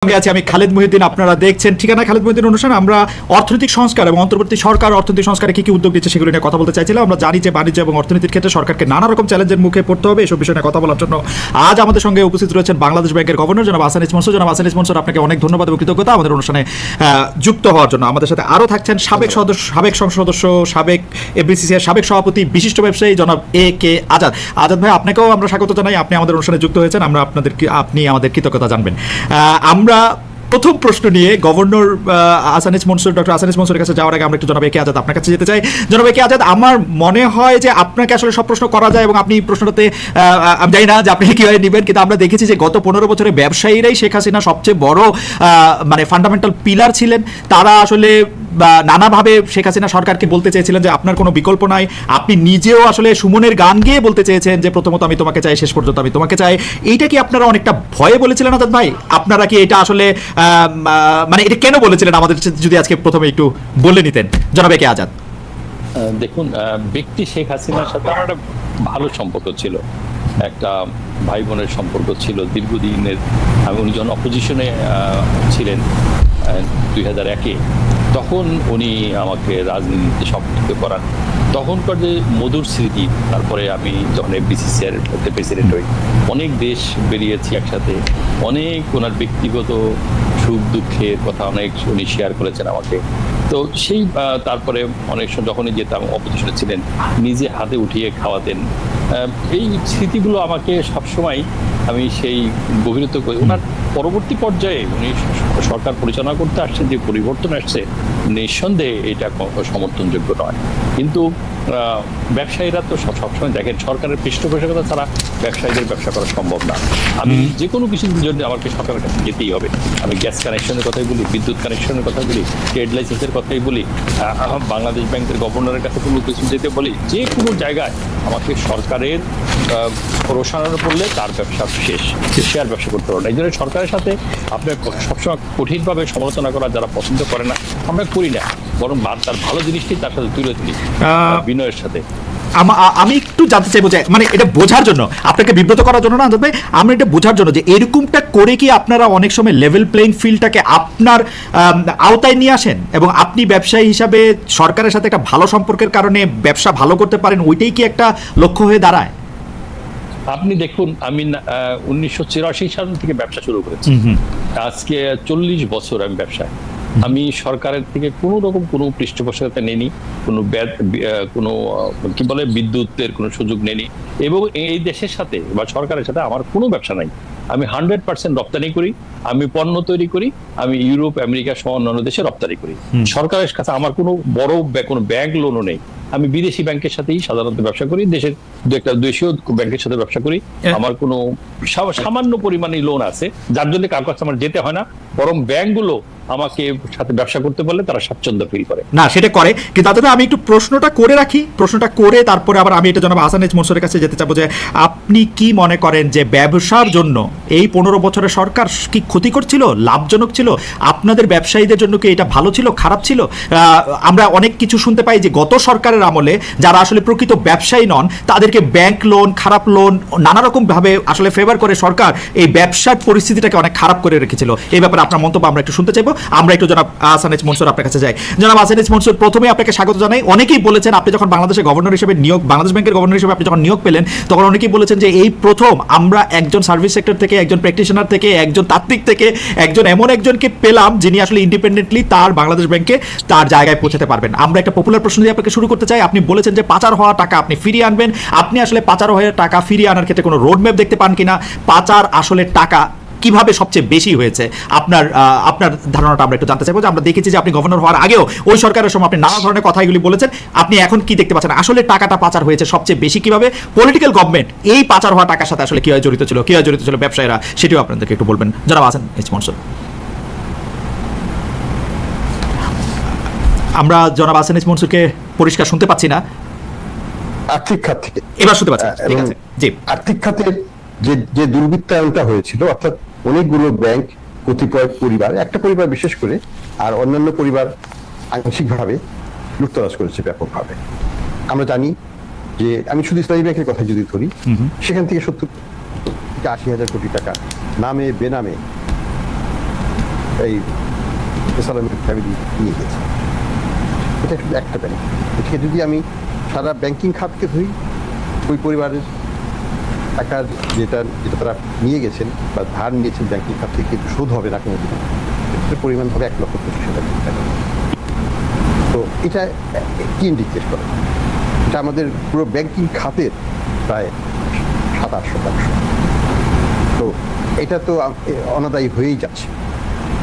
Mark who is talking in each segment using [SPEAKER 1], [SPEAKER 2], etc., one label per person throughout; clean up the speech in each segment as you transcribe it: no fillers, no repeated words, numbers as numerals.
[SPEAKER 1] সঙ্গে আছি আমি খালেদ মহিউদ্দিন। আপনারা দেখছেন ঠিকানা খালেদ মহিউদ্দিন অনুষ্ঠান। আমরা অর্থনৈতিক সংস্কার এবং অন্তর্বর্তী সরকার অর্থনৈতিক সংস্কারে কি কি উদ্যোগ নিচ্ছে সেগুলো নিয়ে কথা বলতে চাইছিলাম। আমরা জানি যে বাণিজ্য এবং অর্থনীতির ক্ষেত্রে সরকারকে নানা রকম চ্যালেঞ্জের মুখে পড়তে হবে। এসব বিষয় নিয়ে কথা বলার জন্য আজ আমাদের সঙ্গে উপস্থিত রয়েছেন বাংলাদেশ ব্যাংকের গভর্নর জনাব আহসান মনসুর। জনাব আহসান মনসুর, আপনাকে অনেক ধন্যবাদ এবং কৃতজ্ঞতা আমাদের অনুষ্ঠানে যুক্ত হওয়ার জন্য। আমাদের সাথে আরও থাকছেন সাবেক সংসদ সদস্য, সাবেক এফবিসিসিআই সাবেক সভাপতি, বিশিষ্ট ব্যবসায়ী জনাব এ কে আজাদ। আজাদ ভাই, আপনাকেও আমরা স্বাগত জানাই। আপনি আমাদের অনুষ্ঠানে যুক্ত হয়েছেন, আপনি আমাদের কৃতজ্ঞতা জানবেন। আমরা প্রথম প্রশ্ন নিয়ে গভর্নর ডক্টর আহসান মনসুরের কাছে যাওয়ার আগে আমরা একটু জনাব এ কে আজাদ আপনার কাছে যেতে চাই। জনাব এ কে আজাদ, আমার মনে হয় যে আপনাকে আসলে সব প্রশ্ন করা যায় এবং আপনি প্রশ্নটাতে আমি জানি না যে আপনি কীভাবে নেবেন, কিন্তু আমরা দেখেছি যে গত 15 বছরে ব্যবসায়ীরাই শেখ হাসিনা সবচেয়ে বড় ফান্ডামেন্টাল পিলার ছিলেন। তারা আসলে নানাভাবে শেখ হাসিনা সরকারকে বলতে চেয়েছিলেন যে আপনার কোনো বিকল্প নাই। আপনি নিজেও আসলে সুমনের গান গেয়ে বলতে চেয়েছেন যে প্রথমত আমি তোমাকে চাই, শেষ পর্যন্ত আমি তোমাকে চাই। এইটা কি আপনারা অনেকটা ভয়ে বলেছিলেন আজাদ ভাই? আপনারা কি এটা আসলে এটা কেন বলেছিলেন আমাদের যদি আজকে প্রথমে একটু বলে নিতেন জনাব এ কে আজাদ।
[SPEAKER 2] দেখুন, ব্যক্তি শেখ হাসিনার সাথে আমার একটা ভালো সম্পর্ক ছিল, একটা ভাই বোনের সম্পর্ক ছিল দীর্ঘদিনের। উনি যখন অপোজিশনে ছিলেন 2001-এ, তখন উনি আমাকে রাজনীতিতে সম্পৃক্ত করান। তখনকার যে মধুর স্মৃতি, তারপরে আমি যখন এফবিসিসিআই এর প্রেসিডেন্ট হই, অনেক দেশ বেরিয়েছি একসাথে, অনেক ওনার ব্যক্তিগত সুখ দুঃখের কথা অনেক উনি শেয়ার করেছেন আমাকে। তো সেই তারপরে অনেক সময় যখনই যেতাম, অপোজিশনে ছিলেন, নিজে হাতে উঠিয়ে খাওয়াতেন। এই স্মৃতিগুলো আমাকে সবসময় আমি সেই গভীরতা করি। ওনার পরবর্তী পর্যায়ে উনি সরকার পরিচালনা করতে আসছে, যে পরিবর্তন আসছে, নিঃসন্দেহে এটা সমর্থনযোগ্য নয়। কিন্তু ব্যবসায়ীরা তো সবসময় দেখেন, সরকারের পৃষ্ঠপোষকতা ছাড়া ব্যবসায়ীদের ব্যবসা করা সম্ভব না। আমি যে কোনো কিছুর জন্য আমাকে সরকারের কাছে যেতেই হবে। আমি গ্যাস কানেকশনের কথাই বলি, বিদ্যুৎ কানেকশনের কথা বলি, ট্রেড লাইসেন্সের কথাই বলি, বাংলাদেশ ব্যাংকের গভর্নরের কাছে কোনো কিছু যেতে বলি, যে কোনো জায়গায় আমাকে সরকারের প্রসারণ করলে তার ব্যবসা শেষ, সে আর ব্যবসা করতে পারবে না। এই জন্য সরকারের সাথে আপনার সবসময় কঠিনভাবে সমালোচনা করা যারা পছন্দ করে না, আমরা করি না, বরং তার ভালো জিনিসটি তার সাথে তুলে ধরি বিনয়ের সাথে।
[SPEAKER 1] আমি একটু জানতে চাইবো যে এটা বোঝার জন্য, আপনাকে বিব্রত করার জন্য না আজাদ ভাই, আমরা এটা বোঝার জন্য যে এরকমটা করে কি আপনারা অনেক সময় লেভেল প্লেইং ফিল্ডটাকে আপনার আওতায় নিয়ে আসেন এবং আপনি ব্যবসায়ী হিসাবে সরকারের সাথে একটা ভালো সম্পর্কের কারণে ব্যবসা ভালো করতে পারেন, ওইটাই কি একটা লক্ষ্য হয়ে দাঁড়ায়?
[SPEAKER 2] আপনি দেখুন, আমি 1984 সাল থেকে ব্যবসা শুরু করেছি, আজকে 40 বছর আমি ব্যবসায়। আমি সরকারের থেকে কোনো রকম কোনো পৃষ্ঠপোষকতা নেইনি, কোনো কি বলে বিদ্যুতের কোনো সুযোগ নেইনি, এবং এই দেশের সাথে বা সরকারের সাথে আমার কোনো ব্যবসা নাই। আমি 100% রপ্তানি করি, আমি পণ্য তৈরি করি, আমি ইউরোপ আমেরিকা সহ অন্যান্য দেশে রপ্তানি করি। সরকারের কাছে আমার কোনো বড় কোনো ব্যাংক লোনও নেই। আমি বিদেশি ব্যাংকের সাথেই সাধারণত ব্যবসা করি, দেশের একটা দেশীয় ব্যাংকের সাথে ব্যবসা করি। আমার কোনো সামান্য পরিমাণে লোন আছে, যার জন্য কারো কাছে আমার যেতে হয় না, বরং ব্যাংকগুলো আমাকে সাথে ব্যবসা করতে পারলে তারা স্বাচ্ছন্দ্য ফিল করে।
[SPEAKER 1] না, সেটা করে, কিন্তু তাতে আমি একটু প্রশ্নটা করে রাখি, প্রশ্নটা করে তারপরে আবার আমি এটা জনাব আহসান মনসুরের কাছে যেতে চাবো যে আপনি কি মনে করেন যে ব্যবসার জন্য এই 15 বছরের সরকার কি ক্ষতিকর ছিল, লাভজনক ছিল? আপনাদের ব্যবসায়ীদের জন্য কি এটা ভালো ছিল, খারাপ ছিল? আমরা অনেক কিছু শুনতে পাই যে গত সরকারের আমলে যারা আসলে প্রকৃত ব্যবসায়ী নন তাদেরকে ব্যাংক লোন, খারাপ লোন, নানা রকম ভাবে আসলে ফেভার করে সরকার এই ব্যবসার পরিস্থিতিটাকে অনেক খারাপ করে রেখেছিল। এই ব্যাপারে আপনার মন্তব্য আমরা একটু শুনতে চাইবো। আমরা একটু জনাব আহসান মনসুর আপনার কাছে যাই। জনাব আহসান মনসুর, প্রথমে আপনাকে স্বাগত জানাই। অনেকেই বলেছেন আপনি যখন বাংলাদেশের গভর্নর হিসেবে বাংলাদেশ ব্যাংকের গভর্নর হিসেবে আপনি যখন নিয়োগ পেলেন, তখন অনেকেই বলেছেন যে এই প্রথম আমরা একজন সার্ভিস সেক্টর থেকে, একজন প্র্যাকটিশনার থেকে, একজন তাত্ত্বিক থেকে একজন এমন একজনকে পেলাম যিনি আসলে ইন্ডিপেন্ডেন্টলি তার বাংলাদেশ ব্যাংকে তার জায়গায় পৌঁছাতে পারবেন। আমরা একটা পপুলার প্রশ্ন দিয়ে আপনাকে শুরু করতে চাই। আপনি বলেছেন যে পাচার হওয়া টাকা আপনি ফিরিয়ে আনবেন। আপনি আসলে পাচার হওয়া টাকা ফিরিয়ে আনার ক্ষেত্রে কোনো রোডম্যাপ দেখতে পান কিনা? পাচার আসলে টাকা কিভাবে সবচেয়ে বেশি হয়েছে আপনার ধারণাটা আমরা একটু জানতে চাইবো। যে আমরা দেখেছি যে আপনি গভর্নর হওয়ার আগেও ওই সরকারের সময় আপনি নানা ধরনের কথাগুলি বলেছেন, আপনি এখন কি দেখতে পাচ্ছেন আসলে টাকাটা পাচার হয়েছে সবচেয়ে বেশি কিভাবে? পলিটিক্যাল গভর্নমেন্ট এই পাচার হওয়া টাকার সাথে আসলে কিভাবে জড়িত ছিল ব্যবসায়ীরা, সেটিও আপনাদেরকে একটু বলবেন জনাব আহসান মনসুর। আমরা জনাব আহসান মনসুরকে পরিষ্কার শুনতে পাচ্ছি না।
[SPEAKER 3] আর্থিক খাত থেকে
[SPEAKER 1] এবার শুনতে পাচ্ছি, ঠিক আছে জি।
[SPEAKER 3] আর্থিক খাতের যে দুর্বৃত্তায়নটা হয়েছিল, অর্থাৎ অনেকগুলো ব্যাংক, কতিপয় পরিবার, একটা পরিবার বিশেষ করে, আর অন্যান্য পরিবার আংশিকভাবে লুটতরাজ করেছে ব্যাপকভাবে। আমরা জানি যে, আমি শুধু ইসলামী ব্যাংকের কথা যদি ধরি, সেখান থেকে 70 থেকে 80 হাজার কোটি টাকা নামে বেনামে এই এসালামের ফ্যামিলি নিয়ে গেছে। এটা শুধু একটা ব্যাংক। এটাকে যদি আমি সারা ব্যাংকিং খাতকে ধরি, ওই পরিবারের টাকার যেটা তারা নিয়ে গেছেন বা ধার নিয়েছেন ব্যাংকিং খাত থেকে, কিন্তু শোধ হবে না কোনোদিন, এটার পরিমাণ হবে 1,25,000 টাকা। তো এটা কি ইন্ডিকেট করে? এটা আমাদের পুরো ব্যাংকিং খাতের প্রায় 27%। তো এটা তো অনাদায়ী হয়েই যাচ্ছে।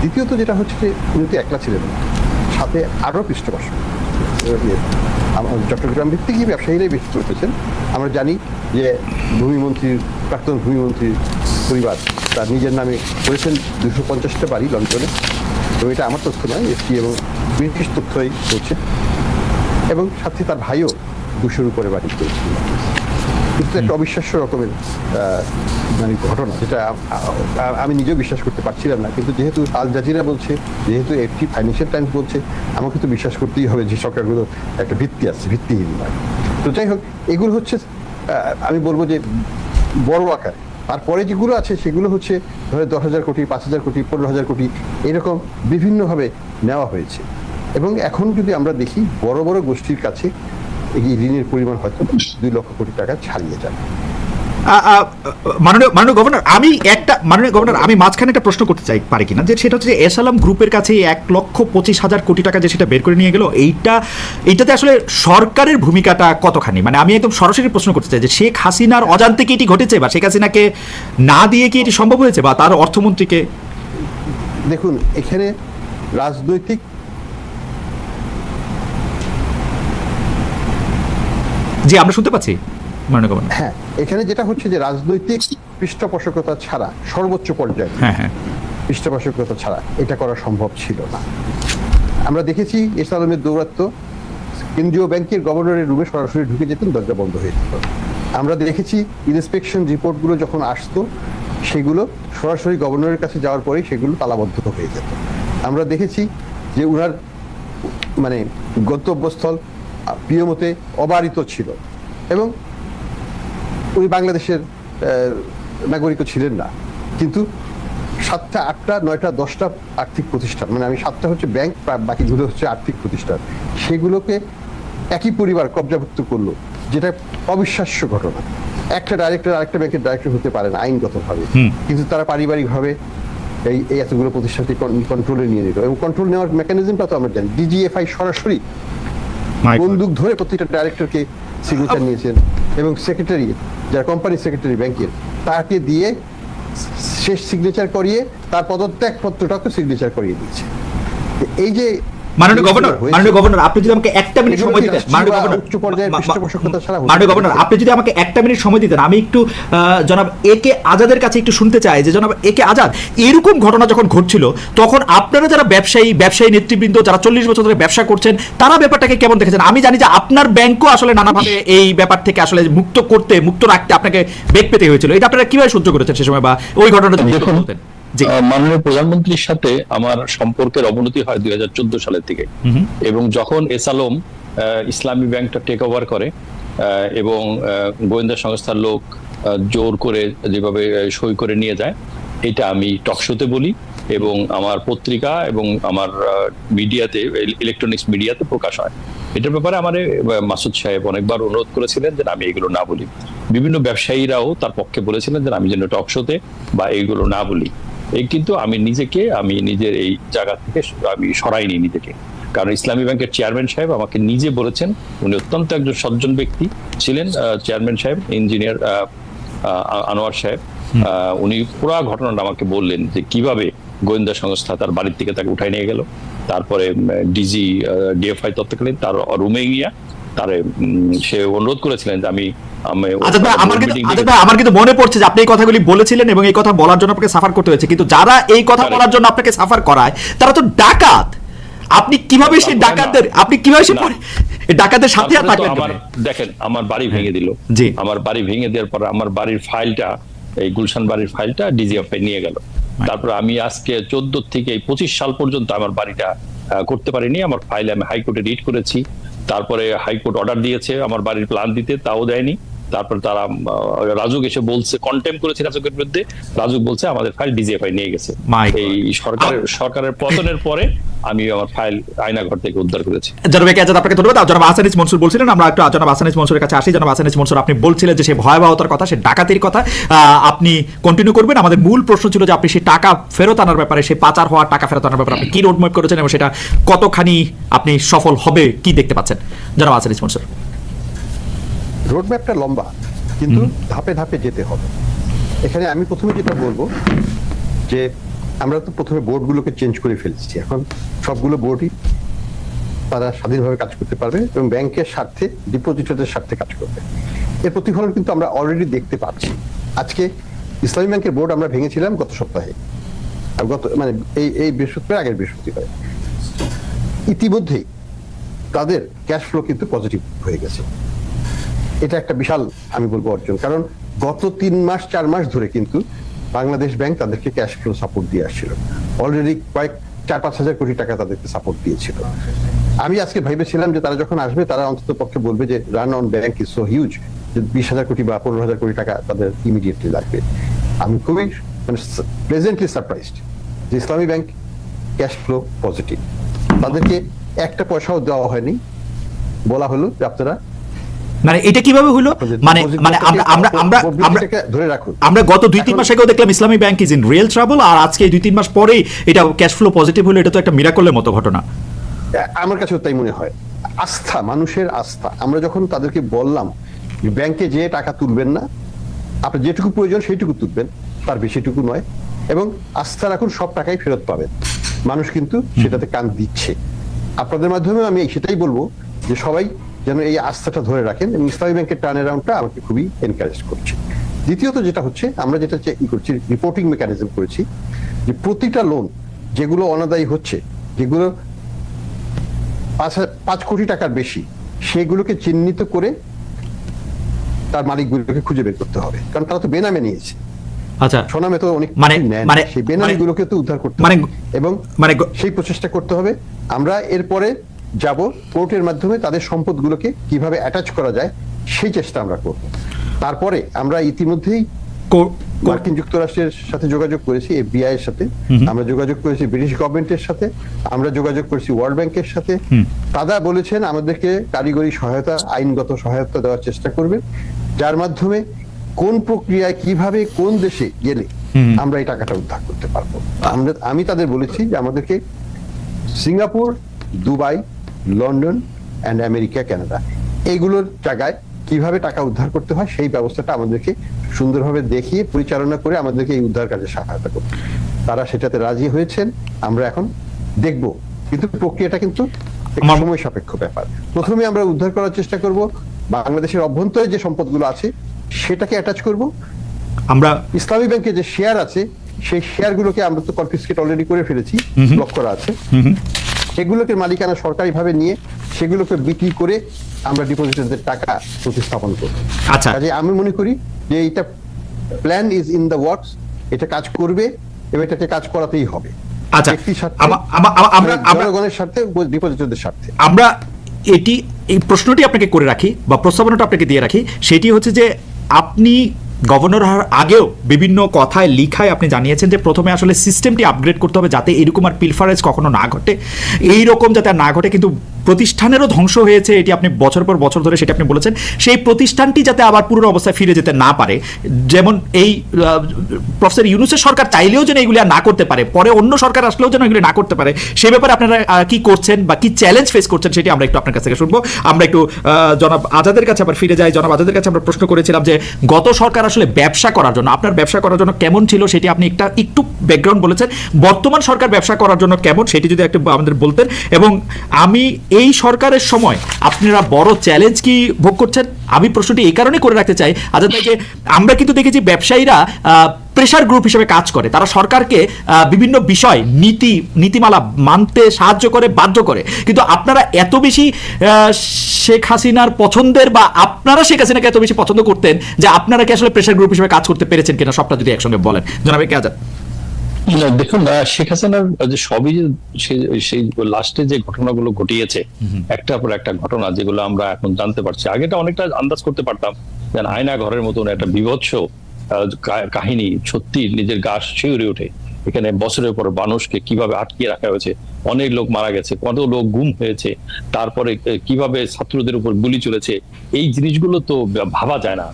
[SPEAKER 3] দ্বিতীয়ত যেটা হচ্ছে যে উনি তো একলা ছিলেন না, সাথে আরও পৃষ্ঠপোষক চট্টগ্রাম ভিত্তিক ব্যবসায়ীরাই বেশি করতেছেন। আমরা জানি যে প্রাক্তন ভূমিমন্ত্রীর পরিবার তার নিজের নামে করেছেন 250টা বাড়ি লন্ডনে, এবং এটা আমার তথ্য নয়, এফটি এবং ব্রিটিশ তথ্যই বলছে। এবং সাথে তার ভাইও 200-র উপরে বাড়ি করেছিল। কিন্তু একটা অবিশ্বাস্য রকমের মানে ঘটনা, যেটা আমি নিজেও বিশ্বাস করতে পারছিলাম না। কিন্তু যেহেতু আল জাজিরা বলছে, যেহেতু এফটি ফাইন্যান্সিয়াল টাইমস বলছে, আমাকে তো বিশ্বাস করতেই হবে যে সরকারগুলো একটা ভিত্তি আছে, ভিত্তিহীন নয়। তো যাই হোক, এগুলো হচ্ছে আমি বলবো যে বড় আকার। তারপরে যেগুলো আছে সেগুলো হচ্ছে ধরে 10,000 কোটি, 5,000 কোটি, 15,000 কোটি এরকম বিভিন্নভাবে নেওয়া হয়েছে। এবং এখন যদি আমরা দেখি, বড় বড় গোষ্ঠীর কাছে এই ঋণের পরিমাণ হয়তো 2 লক্ষ কোটি টাকা ছাড়িয়ে যাবে।
[SPEAKER 1] মাননীয় গভর্নর, আমি মাঝখানে একটা প্রশ্ন করতে চাই পারি কিনা, যে সেটা হচ্ছে যে এসালাম গ্রুপের কাছে 1,25,000 কোটি টাকা যে সেটা বের করে নিয়ে গেল, এইটাতে আসলে সরকারের ভূমিকাটা কতখানি? মানে আমি একদম সরাসরি প্রশ্ন করতে চাই যে শেখ হাসিনার অজান্তে কি এটি ঘটেছে, বা শেখ হাসিনাকে না দিয়ে কি এটি সম্ভব হয়েছে, বা তার অর্থমন্ত্রীকে?
[SPEAKER 3] দেখুন, এখানে রাজনৈতিক
[SPEAKER 1] আমরা শুনতে পাচ্ছি মাননীয় গভর্নর।
[SPEAKER 3] হ্যাঁ, এখানে যেটা হচ্ছে যে রাজনৈতিক পৃষ্ঠপোষকতা ছাড়া, সর্বোচ্চ পর্যায়ে পৃষ্ঠপোষকতা ছাড়া এটা করা সম্ভব ছিল না। আমরা দেখেছি এসালামের দৌরাত্ম্য, কেন্দ্রীয় ব্যাংকের গভর্নরের রুমে সরাসরি ঢুকে যেতেন, দরজা বন্ধ হয়ে যেত। আমরা দেখেছি ইন্সপেকশন রিপোর্টগুলো যখন আসতো, সেগুলো সরাসরি গভর্নরের কাছে যাওয়ার পরেই সেগুলো তালাবদ্ধ হয়ে যেত। আমরা দেখেছি যে উনার মানে গন্তব্যস্থল পিএমওতে অবারিত ছিল, এবং উনি বাংলাদেশের নাগরিকও ছিলেন না। কিন্তু 7টা, 8টা, 9টা, 10টা আর্থিক প্রতিষ্ঠান, মানে আমি 7টা হচ্ছে ব্যাংক, বাকিগুলো হচ্ছে আর্থিক প্রতিষ্ঠান, সেগুলোকে একই পরিবার কবজাভুক্ত করলো, যেটা অবিশ্বাস্য ঘটনা। একটা ডাইরেক্টর আরেকটা ব্যাংকের ডাইরেক্টর হতে পারে না আইনগতভাবে, কিন্তু তারা পারিবারিকভাবে এই এতগুলো প্রতিষ্ঠানকে কন্ট্রোলে নিয়ে নিল। এবং কন্ট্রোল নেওয়ার মেকানিজমটা তো আমরা জানি, ডিজিএফআই সরাসরি বন্দুক ধরে প্রত্যেকটা ডাইরেক্টরকে সিগনেচার নিয়েছেন, এবং সেক্রেটারি, যারা কোম্পানি সেক্রেটারি ব্যাংকের, তাকে দিয়ে শেষ সিগনেচার করিয়ে তার পদত্যাগ পত্রটাকে সিগনেচার করিয়ে দিয়েছে। এই যে
[SPEAKER 1] মাননীয় গভর্নর, আপনি যদি আমাকে একটা মিনিট সময় দিতেন, মাননীয় গভর্নর, আপনি যদি আমাকে একটা মিনিট সময় দিতেন, আমি একটু জনাব একে আজাদের কাছে একটু শুনতে চাই যে জনাব একে আজাদ, এরকম ঘটনা যখন ঘটছিল তখন আপনারা যারা ব্যবসায়ী নেতৃবৃন্দ যারা 40 বছর ধরে ব্যবসা করছেন, তারা ব্যাপারটাকে কেমন দেখেছেন? আমি জানি যে আপনার ব্যাংকও আসলে নানাভাবে এই ব্যাপার থেকে আসলে মুক্ত রাখতে আপনাকে বেগ পেতে হয়েছিল, এটা আপনারা কিভাবে সহ্য করেছেন সে সময়, বা ওই ঘটনাটা বলতেন?
[SPEAKER 2] মাননীয় প্রধানমন্ত্রীর সাথে আমার সম্পর্কের অবনতি হয় 2014 সালের থেকে, এবং যখন এসালম ইসলামী ব্যাংকটা টেক ওভার করে এবং গোয়েন্দা সংস্থার লোক জোর করে যেভাবে সই করে নিয়ে যায়, এটা আমি টকশোতে বলি এবং আমার পত্রিকা এবং আমার মিডিয়াতে, ইলেকট্রনিক্স মিডিয়াতে প্রকাশ হয়। এটার ব্যাপারে আমার মাসুদ সাহেব অনেকবার অনুরোধ করেছিলেন যে আমি এগুলো না বলি। বিভিন্ন ব্যবসায়ীরাও তার পক্ষে বলেছিলেন যে আমি যেন টকশোতে বা এইগুলো না বলি। কিন্তু আমি নিজের এই জায়গা থেকে আমি সরাইনি নিজেকে, কারণ ইসলামী ব্যাংকের চেয়ারম্যান সাহেব আমাকে নিজে বলেছেন, উনি অত্যন্ত একজন সজ্জন ব্যক্তি ছিলেন, চেয়ারম্যান সাহেব ইঞ্জিনিয়ার আনোয়ার সাহেব, উনি পুরো ঘটনাটা আমাকে বললেন যে কিভাবে গোয়েন্দা সংস্থা তার বাড়ির থেকে তাকে উঠাই নিয়ে গেল, তারপরে ডিএফআই তৎকালীন তার রুমে গিয়া তারে সে অনুরোধ করেছিলেন যে
[SPEAKER 1] আমার কিন্তু মনে পড়ছে যে আপনি এই কথাগুলি বলেছিলেন এবং এই কথা বলার জন্য আপনাকে সাফার করতে হয়েছে, কিন্তু যারা এই কথা বলার জন্য আপনাকে সাফার করায় তারা তো ডাকাত। আপনি কিভাবে সেই ডাকাতের সাথে
[SPEAKER 2] দেখেন, আমার বাড়ি ভেঙে দিল, আমার বাড়ি ভেঙে দেওয়ার পর আমার বাড়ির ফাইলটা, এই গুলশান বাড়ির ফাইলটা ডিজিএফআই নিয়ে গেল। তারপর আমি আজকে 14 থেকে 25 সাল পর্যন্ত আমার বাড়িটা করতে পারিনি। আমার ফাইল আমি হাইকোর্টে রিড করেছি, তারপরে হাইকোর্ট অর্ডার দিয়েছে আমার বাড়ির প্ল্যান দিতে, তাও দেয়নি। তারপর তারা রাজুক এসে বলছে, কন্টেম করেছে রাজুকের বিরুদ্ধে, রাজুক বলছে আমাদের ফাইল ডিজিএফআই নিয়ে গেছে। এই সরকারের পতনের পরে আমি আমার ফাইল আয়নাঘর থেকে উদ্ধার করেছি।
[SPEAKER 1] জনাব এজাজ আপনাকে ধন্যবাদ। জনাব আহসানিজ মনসুর বলছিলেন, আমরা একটু জনাব আহসানিজ মনসুরের কাছে আসি। জনাব আহসানিজ মনসুর, আপনি বলছিলেন যে সেই ভয়াবহতার কথা, সেই ডাকাতির কথা আপনি কন্টিনিউ করবেন। আমাদের মূল প্রশ্ন ছিল যে আপনি সেই টাকা ফেরত আনার ব্যাপারে, সেই পাচার হওয়া টাকা ফেরত আনার ব্যাপারে আপনি কি রোডম্যাপ করেছেন এবং সেটা কতখানি আপনি সফল হবে কি দেখতে পাচ্ছেন? জনাব আহসানিজ মনসুর।
[SPEAKER 3] রোডম্যাপটা লম্বা, কিন্তু ধাপে ধাপে যেতে হবে। এখানে আমি প্রথমে যেটা বলবো যে আমরা তো প্রথমে বোর্ডগুলোকে চেঞ্জ করে ফেলছি, এখন সবগুলো বোর্ডই তারা স্বাধীনভাবে কাজ করতে পারবে এবং ব্যাংকের স্বার্থে, ডিপোজিটরদের স্বার্থে কাজ করবে। এর প্রতিফলন কিন্তু আমরা অলরেডি দেখতে পাচ্ছি। আজকে ইসলামী ব্যাংকের বোর্ড আমরা ভেঙেছিলাম গত সপ্তাহে, মানে এই বৃহস্পতিবার, আগের বৃহস্পতিবার। ইতিমধ্যেই তাদের ক্যাশ ফ্লো কিন্তু পজিটিভ হয়ে গেছে। এটা একটা বিশাল আমি বলবো অর্জন, কারণ গত 3-4 মাস ধরে কিন্তু বাংলাদেশ ব্যাংক তাদেরকে ক্যাশ ফ্লো সাপোর্ট দিয়ে আসছিল। অলরেডি 4-5 হাজার কোটি টাকা তাদেরকে সাপোর্ট দিয়েছিল। আমি আজকে ভেবেছিলাম যে তারা যখন আসবে তারা অন্তত পক্ষে বলবে যে run on bank is so huge, যে 20,000 কোটি বা 15,000 কোটি টাকা তাদের ইমিডিয়েটলি লাগবে। আমি খুবই মানে প্লেজেন্টলি সারপ্রাইজড যে ইসলামী ব্যাংক ক্যাশ ফ্লো পজিটিভ। তাদেরকে একটা পয়সাও দেওয়া হয়নি, বলা হলো যে আপনারা,
[SPEAKER 1] মানে এটা কিভাবে হলো? মানে মানে
[SPEAKER 3] ধরে রাখুন।
[SPEAKER 1] আমরা গত 2-3 মাস আগেও দেখলাম Islami bank is in real trouble, আর আজকে 2-3 মাস পরেই এটা ক্যাশ ফ্লো পজিটিভ হলো। এটা তো একটা মিরাকলের মতো ঘটনা।
[SPEAKER 3] আমার কাছে তাই মনে হয়। আস্থা, মানুষের আস্থা। আমরা যখন তাদেরকে বললাম ব্যাংকে যে টাকা তুলবেন না, আপনার যেটুকু প্রয়োজন সেইটুকু তুলবেন, তার বেশিটুকু নয়, এবং আস্থা রাখুন সব টাকাই ফেরত পাবেন। মানুষ কিন্তু সেটাতে কান দিচ্ছে। আপনাদের মাধ্যমে আমি সেটাই বলবো যে সবাই যেন এই আস্থাটা ধরে রাখেন, এবং ইসলামী ব্যাংকের টার্ন অ্যারাউন্ডটা আমাকে খুবই এনকারেজ করছে। দ্বিতীয়ত যেটা হচ্ছে, আমরা যেটা করছি, রিপোর্টিং মেকানিজম করেছি, যে প্রতিটা লোন যেগুলো অনাদায়ী হচ্ছে, যেগুলো 5 কোটি টাকার বেশি, সেগুলোকে চিহ্নিত করে তার মালিকগুলোকে খুঁজে বের করতে হবে, কারণ তারা তো বেনামে নিয়েছে। আচ্ছা, সোনামে তো অনেক মানে সেই বেনামিগুলোকে তো উদ্ধার করতে হবে, এবং সেই প্রচেষ্টা করতে হবে। আমরা এরপরে যাব কোর্টের মাধ্যমে তাদের সম্পদগুলোকে কিভাবে অ্যাটাচ করা যায় সেই চেষ্টা আমরা করব। তারপরে আমরা ইতিমধ্যেই মার্কিন যুক্তরাষ্ট্রের সাথে যোগাযোগ করেছি, এফবিআই এর সাথে আমরা যোগাযোগ করেছি, ব্রিটিশ গভর্নমেন্টের সাথে আমরা যোগাযোগ করেছি, ওয়ার্ল্ড ব্যাংকের সাথে। তারা বলেছেন আমাদেরকে কারিগরি সহায়তা, আইনগত সহায়তা দেওয়ার চেষ্টা করবেন, যার মাধ্যমে কোন প্রক্রিয়ায় কিভাবে কোন দেশে গেলে আমরা এই টাকাটা উদ্ধার করতে পারবো। আমি তাদের বলেছি যে আমাদেরকে Singapore, Dubai, London and America, Canada, এইগুলোর জায়গায় কিভাবে টাকা উদ্ধার করতে হয় সেই ব্যবস্থাটা আমাদেরকে সুন্দরভাবে দেখিয়ে পরিচালনা করে আমাদেরকে এই উদ্ধার কাজে সহায়তা করতে। তারা সেটাতে রাজি হয়েছেন, আমরা এখন দেখব। কিন্তু প্রক্রিয়াটা কিন্তু সময় সাপেক্ষ ব্যাপার। প্রথমে আমরা উদ্ধার করার চেষ্টা করব বাংলাদেশের অভ্যন্তরে যে সম্পদগুলো আছে সেটাকে অ্যাটাচ করব। আমরা ইসলামী ব্যাংকে যে শেয়ার আছে সেই শেয়ারগুলোকে আমরা তো কনফিসকেট অলরেডি করে ফেলেছি, ব্লক করা আছে, সেগুলোকে মালিকানা সরকারি ভাবে নিয়ে সেগুলোকে বিক্রি করে আমরা ডিপোজিটরদের টাকা প্রতিস্থাপন করব। আচ্ছা, আমি মনে করি যে এটা plan is in the works, এটা কাজ করবে এবং এটাকে কাজ করাতেই হবে। আচ্ছা, আমরা জনগণের স্বার্থে, ডিপোজিটরদের স্বার্থে। আমরা এই প্রশ্নটি আপনাকে করে রাখি বা প্রস্তাবনাটা আপনাকে দিয়ে রাখি, সেটি হচ্ছে যে আপনি গভর্নর হওয়ার আগেও বিভিন্ন কথায় লিখায় আপনি জানিয়েছেন যে প্রথমে আসলে সিস্টেমটি আপগ্রেড করতে হবে যাতে এরকম আর পিলফারেজ কখনো না ঘটে, এইরকম যাতে আর না ঘটে। কিন্তু প্রতিষ্ঠানেরও ধ্বংস হয়েছে, এটি আপনি বছর পর বছর ধরে সেটা আপনি বলেছেন। সেই প্রতিষ্ঠানটি যাতে আবার পুরনো অবস্থায় ফিরে যেতে না পারে, যেমন এই প্রফেসর ইউনূসের সরকার চাইলেও যেন এগুলি আর না করতে পারে, পরে অন্য সরকার আসলেও যেন এগুলি না করতে পারে, সে ব্যাপারে আপনারা কি করছেন বা কি চ্যালেঞ্জ ফেস করছেন সেটি আমরা একটু আপনার কাছ থেকে শুনবো। আমরা একটু জনাব আজাদের কাছে আবার ফিরে যাই। জনাব আজাদের কাছে আমরা প্রশ্ন করেছিলাম যে গত সরকার আসলে ব্যবসা করার জন্য, আপনার ব্যবসা করার জন্য কেমন ছিল সেটি আপনি একটু ব্যাকগ্রাউন্ড বলেছেন। বর্তমান সরকার ব্যবসা করার জন্য কেমন সেটি যদি একটু আমাদের বলতেন। এবং আমি এই সরকারের সময় আপনারা বড় চ্যালেঞ্জ কি ভোগ করছেন, আমি প্রশ্নটি এই কারণে করে রাখতে চাই আজাদ ভাই, যে আমরা কিন্তু দেখেছি ব্যবসায়ীরা প্রেশার গ্রুপ হিসেবে কাজ করে, তারা সরকারকে বিভিন্ন বিষয় নীতিমালা মানতে সাহায্য করে, বাধ্য করে। কিন্তু আপনারা এত বেশি শেখ হাসিনার পছন্দের, বা আপনারা শেখ হাসিনাকে এত বেশি পছন্দ করতেন যে আপনারা কি আসলে প্রেশার গ্রুপ হিসেবে কাজ করতে পেরেছেন কিনা, সবটা যদি একসঙ্গে বলেন জনাব আজাদ।
[SPEAKER 2] না দেখুন, শেখ হাসিনার যে সবই যে সেই লাস্টে যে ঘটনাগুলো ঘটিয়েছে, একটার পর একটা ঘটনা যেগুলো আমরা এখন জানতে পারছি, আগেটা অনেকটা আন্দাজ করতে পারতাম, যেন আয়না ঘরের মতন একটা বিভৎস কাহিনী সত্যি নিজের গা শিউরে ওঠে। এখানে বছরের পর মানুষকে কিভাবে আটকিয়ে রাখা হয়েছে, অনেক লোক মারা গেছে, কত লোক গুম হয়েছে, তারপরে কিভাবে ছাত্রদের উপর গুলি চলেছে, এই জিনিসগুলো তো ভাবা যায় না।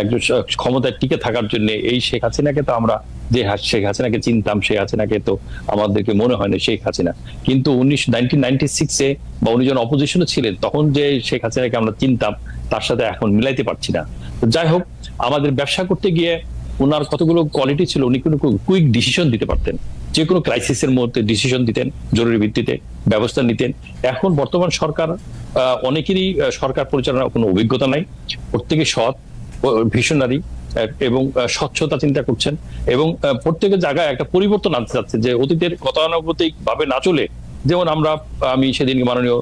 [SPEAKER 2] একজন ক্ষমতায় টিকে থাকার জন্য এই শেখ হাসিনাকে তো আমরা, যে শেখ হাসিনাকে চিনতাম, শেখ হাসিনাকে তো আমাদেরকে মনে হয় না শেখ হাসিনা, কিন্তু 1996-এ বা উনি যখন অপোজিশনে ছিলেন তখন যে শেখ হাসিনাকে আমরা চিনতাম তার সাথে এখন মিলাইতে পারছি না। যাই হোক, আমাদের ব্যবসা করতে গিয়ে ওনার কতগুলো কোয়ালিটি ছিল, উনি কিন্তু কুইক ডিসিশন দিতে পারতেন, যে কোনো ক্রাইসিসের মধ্যে ডিসিশন দিতেন, জরুরি ভিত্তিতে ব্যবস্থা নিতেন। এখন বর্তমান সরকার, অনেকেরই সরকার পরিচালনার কোনো অভিজ্ঞতা নাই, প্রত্যেকে সৎ, ভিশনারি এবং স্বচ্ছতা চিন্তা করছেন, এবং প্রত্যেকের জায়গায় একটা পরিবর্তন আনতে চাচ্ছে, যে অতীতের গতানুগতিক ভাবে না চলে, যেমন আমি সেদিন মাননীয়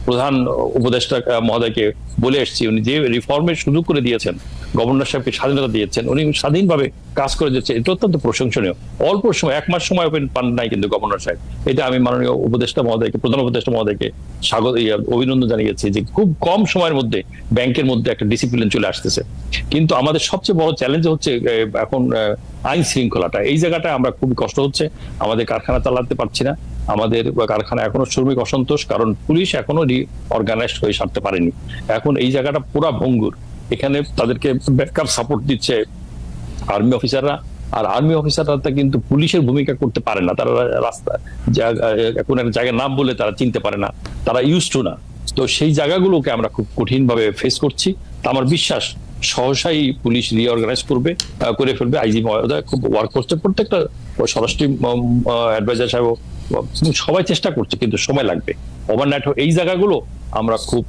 [SPEAKER 2] প্রধান উপদেষ্টা মহোদয়কে বলে এসেছি, উনি যে রিফর্মের সুযোগ করে দিয়েছেন, গভর্নর সাহেবকে স্বাধীনতা দিয়েছেন, উনি স্বাধীনভাবে কাজ করে যাচ্ছে, এটা অত্যন্ত প্রশংসনীয়। অল্প সময়, 1 মাস সময় পান নাই কিন্তু গভর্নর সাহেব, এটা আমি মাননীয় উপদেষ্টা মহোদয়কে, প্রধান উপদেষ্টা মহোদয়কে স্বাগত, অভিনন্দন জানিয়েছি, যে খুব কম সময়ের মধ্যে ব্যাংকের মধ্যে একটা ডিসিপ্লিন চলে আসতেছে। কিন্তু আমাদের সবচেয়ে বড় চ্যালেঞ্জ হচ্ছে এখন আইন শৃঙ্খলাটা, এই জায়গাটা আমরা খুবই কষ্ট হচ্ছে, আমাদের কারখানা চালাতে পারছি না, আমাদের কারখানা এখনো শ্রমিক অসন্তোষ, কারণ পুলিশ এখনো রিঅর্গানাইজড হয়ে সারতে পারেনি। এখন এই জায়গাটা পুরা ভঙ্গুর, এখানে তাদেরকে ব্যাকআপ সাপোর্ট দিচ্ছে আর্মি অফিসাররা, আর আর্মি অফিসাররা কিন্তু পুলিশের ভূমিকা করতে পারে না, তারা রাস্তা কোন একটা জায়গার নাম বলে তারা চিনতে পারে না, তারা ইউজ টু না। তো সেই জায়গাগুলোকে আমরা খুব কঠিন ভাবে ফেস করছি। তা আমার বিশ্বাস সহসাই পুলিশ রিঅর্গানাইজ করে ফেলবে। আইজি মহোদয় খুব ওয়ার্ক করছে, প্রত্যেকটা স্বরাষ্ট্র অ্যাডভাইজার সাহেব সবাই চেষ্টা করছে, কিন্তু সময় লাগবে। ওভারনাইট এই জায়গাগুলো আমরা খুব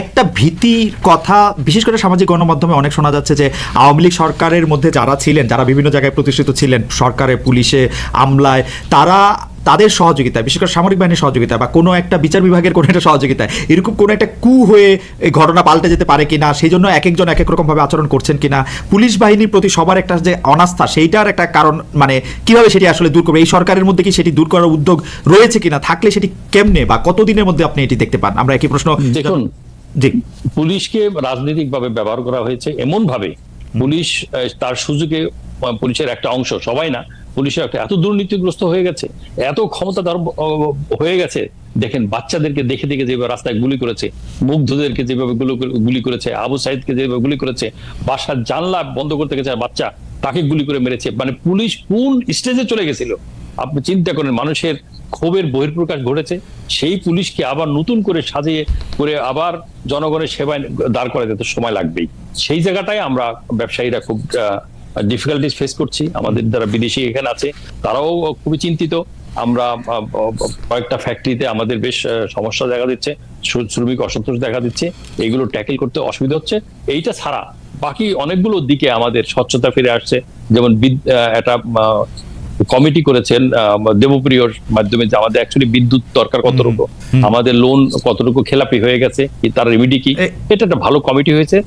[SPEAKER 1] একটা ভীতির কথা বিশেষ করে সামাজিক গণমাধ্যমে অনেক শোনা যাচ্ছে যে আওয়ামী লীগ সরকারের মধ্যে যারা ছিলেন, যারা বিভিন্ন জায়গায় প্রতিষ্ঠিত ছিলেন, সরকারে, পুলিশে, আমলায়, তাদের সহযোগিতা, বিশেষ করে সামরিক বাহিনীর সহযোগিতা বা কোনো একটা বিচার বিভাগের কোনো একটা সহযোগিতা, এরকম কোনো একটা কু হয়ে এই ঘটনা পাল্টে যেতে পারে কিনা, সেই জন্য এক একজন এক এক রকম ভাবে আচরণ করছেন কিনা, পুলিশ বাহিনীর প্রতি সবার একটা যে অনাস্থা, সেইটার একটা কারণ, মানে কিভাবে সেটি আসলে দূর করবে, এই সরকারের মধ্যে কি সেটি দূর করার উদ্যোগ রয়েছে কিনা, থাকলে সেটি কেমনে বা কতদিনের মধ্যে আপনি এটি দেখতে পান? আমরা একই প্রশ্ন।
[SPEAKER 2] দেখুন, পুলিশকে রাজনৈতিক ভাবে ব্যবহার করা হয়েছে এমন ভাবে, পুলিশ তার সুযোগে, পুলিশের একটা অংশ, সবাই না, পুলিশের একটা এত দুর্নীতিগ্রস্ত হয়ে গেছে, এত ক্ষমতাধর হয়ে গেছে। দেখেন, বাচ্চাদেরকে দেখে দেখে যেভাবে রাস্তায় গুলি করেছে, মুগ্ধদেরকে যেভাবে গুলি করেছে, আবু সাইদকে যেভাবে গুলি করেছে, বাসার জানলা বন্ধ করতে গেছে বাচ্চা, তাকে গুলি করে মেরেছে। মানে পুলিশ কোন স্টেজে চলে গেছিল আপনি চিন্তা করেন। মানুষের ক্ষোভের বহিঃপ্রকাশ ঘটেছে, সেই পুলিশকে আবার নতুন করে সাজিয়ে করে আবার জনগণের সেবায় দাঁড় করাতে তো সময় লাগবেই। সেই জায়গাটাই আমরা ব্যবসায়ীরা খুব ডিফিকাল্টিস ফেস করছি। আমাদের যারা বিদেশি এখানে আছে তারাও খুবই চিন্তিত। আমরা কয়েকটা ফ্যাক্টরিতে আমাদের বেশ সমস্যা দেখা দিচ্ছে, শ্রমিক অসন্তোষ দেখা দিচ্ছে, এগুলো ট্যাকেল করতে অসুবিধা হচ্ছে। এইটা ছাড়া বাকি অনেকগুলো দিকে আমাদের স্বচ্ছতা ফিরে আসছে। যেমন একটা কমিটি করেছেন দেবপ্রিয়র মাধ্যমে, যে আমাদের অ্যাকচুয়ালি বিদ্যুৎ দরকার কতটুকু, আমাদের লোন কতটুকু খেলাপি হয়ে গেছে, তার রেমিডি কি, এটা একটা ভালো কমিটি হয়েছে,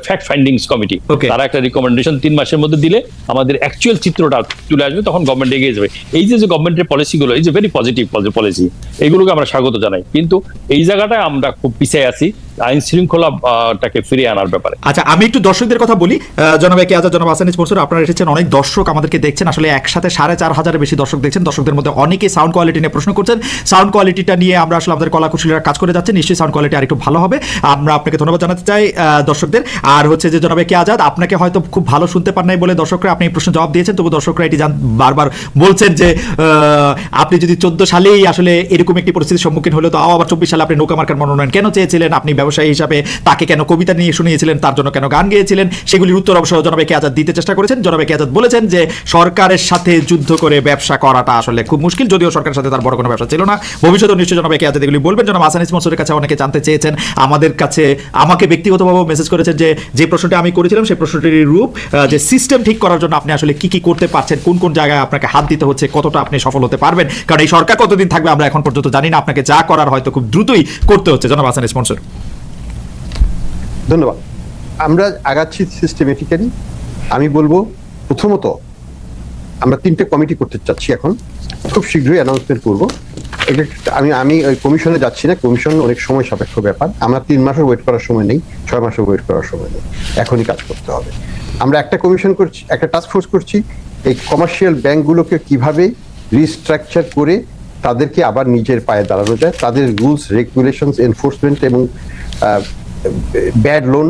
[SPEAKER 2] ফ্যাক্ট ফাইন্ডিংস কমিটি। তারা একটা রিকমেন্ডেশন 3 মাসের মধ্যে দিলে আমাদের অ্যাকচুয়াল চিত্রটা চলে আসবে, তখন গভর্নমেন্ট এগিয়ে যাবে। এই যে গভর্নমেন্টের পলিসিগুলো, এই যে ভেরি পজিটিভ পলিসি, এগুলোকে আমরা স্বাগত জানাই। কিন্তু এই জায়গাটায় আমরা খুব পিছিয়ে আছি আইন শৃঙ্খলাটাকে ফিরিয়ে আনার ব্যাপারে।
[SPEAKER 1] আচ্ছা, আমি একটু দর্শকদের কথা বলি। জনাব একে আজাদ, জনাব হাসান মনসুর, আপনারা এসেছেন, অনেক দর্শক আমাদেরকে দেখছেন, আসলে একসাথে 4,500-এর বেশি দর্শক দেখছেন। দর্শকদের মধ্যে অনেকে সাউন্ড কোয়ালিটি নিয়ে প্রশ্ন করছেন। সাউন্ড কোয়ালিটিটা নিয়ে আমরা আসলে আমাদের কলাকুশলীরা কাজ করে যাচ্ছে, নিশ্চয়ই সাউন্ড কোয়ালিটি আরেকটু ভালো হবে। আমরা আপনাকে ধন্যবাদ জানাতে চাই দর্শকদের। আর হচ্ছে যে জনাব একে আজাদ, আপনাকে হয়তো খুব ভালো শুনতে পান নাই বলে দর্শকরা, আপনি এই প্রশ্ন জবাব দিয়েছেন, তবু দর্শকরা এটি বারবার বলছেন যে আপনি যদি 14 সালেই আসলে এরকম একটি পরিস্থিতির সম্মুখীন হলো, তো আবার 24 সালে আপনি নৌকা মার্কার মনোনয়ন কেন চেয়েছিলেন, আপনি ব্যবসায়ী হিসাবে তাকে কেন কবিতা নিয়ে শুনিয়েছিলেন, তার জন্য কেন গান গেয়েছিলেন, সেগুলির উত্তর অবশ্য জনাব একে আজাদ দিতে চেষ্টা করেছেন। জনাব একে আজাদ বলেছেন যে সরকারের সাথে যুদ্ধ করে ব্যবসা করাটা আসলে খুব মুশকিল, যদিও সরকারের সাথে তার বড় কোনো ব্যবসা ছিল না। ভবিষ্যতে নিশ্চয়ই জনাব একে আজাদ এগুলি বলবেন। জনাব হাসান মনসুরের কাছে অনেকে জানতে চেয়েছেন, আমাকে ব্যক্তিগতভাবে মেসেজ করেছেন যে প্রশ্নটি আমি করেছিলাম সেই প্রশ্নটির রূপ, যে সিস্টেম ঠিক করার জন্য আপনি আসলে কি কি করতে পারছেন, কোন কোন জায়গায় আপনাকে হাত দিতে হচ্ছে, কতটা আপনি সফল হতে পারবেন, কারণ এই সরকার কতদিন থাকবে আমরা এখন পর্যন্ত জানি না। আপনাকে যা করার হয়তো খুব দ্রুতই করতে হচ্ছে। জনাব হাসান মনসুর।
[SPEAKER 3] ধন্যবাদ। আমরা আগাচ্ছি সিস্টেমেটিক্যালি। আমি বলবো প্রথমত আমরা 3টে কমিটি করতে চাচ্ছি, এখন খুব শীঘ্রই অ্যানাউন্সমেন্ট করবো। আমি ওই কমিশনে যাচ্ছি না, কমিশন অনেক সময় সাপেক্ষ ব্যাপার। আমরা 3 মাসের ওয়েট করার সময় নেই, 6 মাসের ওয়েট করার সময় নেই, এখনই কাজ করতে হবে। আমরা একটা কমিশন করছি, একটা টাস্ক ফোর্স করছি, এই কমার্শিয়াল ব্যাংকগুলোকে কিভাবে রিস্ট্রাকচার করে তাদেরকে আবার নিজের পায়ে দাঁড়ানো যায়, তাদের রুলস রেগুলেশনস এনফোর্সমেন্ট এবং ব্যাড লোন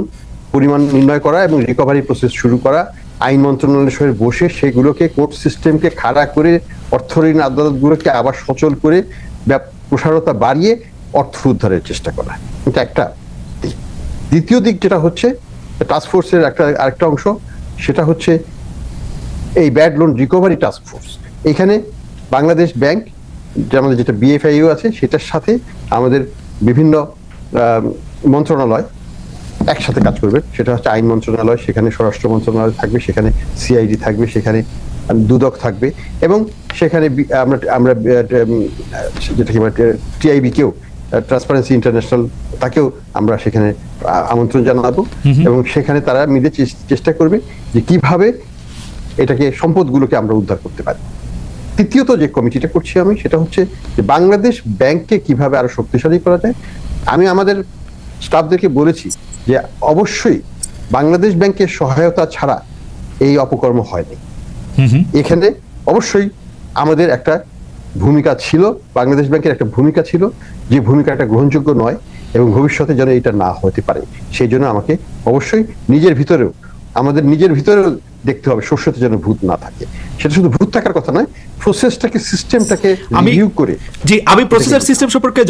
[SPEAKER 3] পরিমাণ নির্ণয় করা এবং রিকভারি প্রসেস শুরু করা, আইন মন্ত্রণালয়ের সঙ্গে বসে সেগুলোকে কোর্ট সিস্টেমকে খাড়া করে অর্থ ঋণ আদালতগুলোকে আবার সচল করে প্রসারতা বাড়িয়ে অর্থ উদ্ধারের চেষ্টা করা। এটা একটা দিক। দ্বিতীয় দিক যেটা হচ্ছে টাস্ক ফোর্সের আরেকটা অংশ, সেটা হচ্ছে এই bad loan recovery task force. এখানে বাংলাদেশ ব্যাংক, আমাদের যেটা বিএফআইও আছে, সেটার সাথে আমাদের বিভিন্ন মন্ত্রণালয় একসাথে কাজ করবে। সেটা হচ্ছে আইন মন্ত্রণালয়, সেখানে স্বরাষ্ট্র মন্ত্রণালয় থাকবে, সেখানে সিআইডি থাকবে, সেখানে দুদক থাকবে, এবং সেখানে আমরা যেটা কি টিআইবি কেও, ট্রান্সপারেন্সি ইন্টারন্যাশনাল, তাকেও আমরা সেখানে আমন্ত্রণ জানাবো, এবং সেখানে তারা মিলে চেষ্টা করবে যে কিভাবে এটাকে সম্পদগুলোকে আমরা উদ্ধার করতে পারি। তৃতীয়ত যে কমিটিটা করছি আমি, সেটা হচ্ছে যে বাংলাদেশ ব্যাংককে কিভাবে আরো শক্তিশালী করা যায়। আমি আমাদের স্টাফদেরকে বলেছি যে অবশ্যই বাংলাদেশ ব্যাংকের সহায়তা ছাড়া এই অপকর্ম হয়নি। এখানে অবশ্যই আমাদের একটা ভূমিকা ছিল, বাংলাদেশ ব্যাংকের একটা ভূমিকা ছিল, যে ভূমিকাটা গ্রহণযোগ্য নয় এবং ভবিষ্যতে যেন এটা না হতে পারে, সেই জন্য আমাকে অবশ্যই আমাদের নিজের ভিতরেও দেখতে হবে শস্যতে যেন ভূত না থাকে। সেটা শুধু ভূত থাকার কথা নয়, প্রসেসটাকে, সিস্টেমটাকে রিভিউ করে।
[SPEAKER 1] জি, আমি প্রসেসের সিস্টেম সম্পর্কে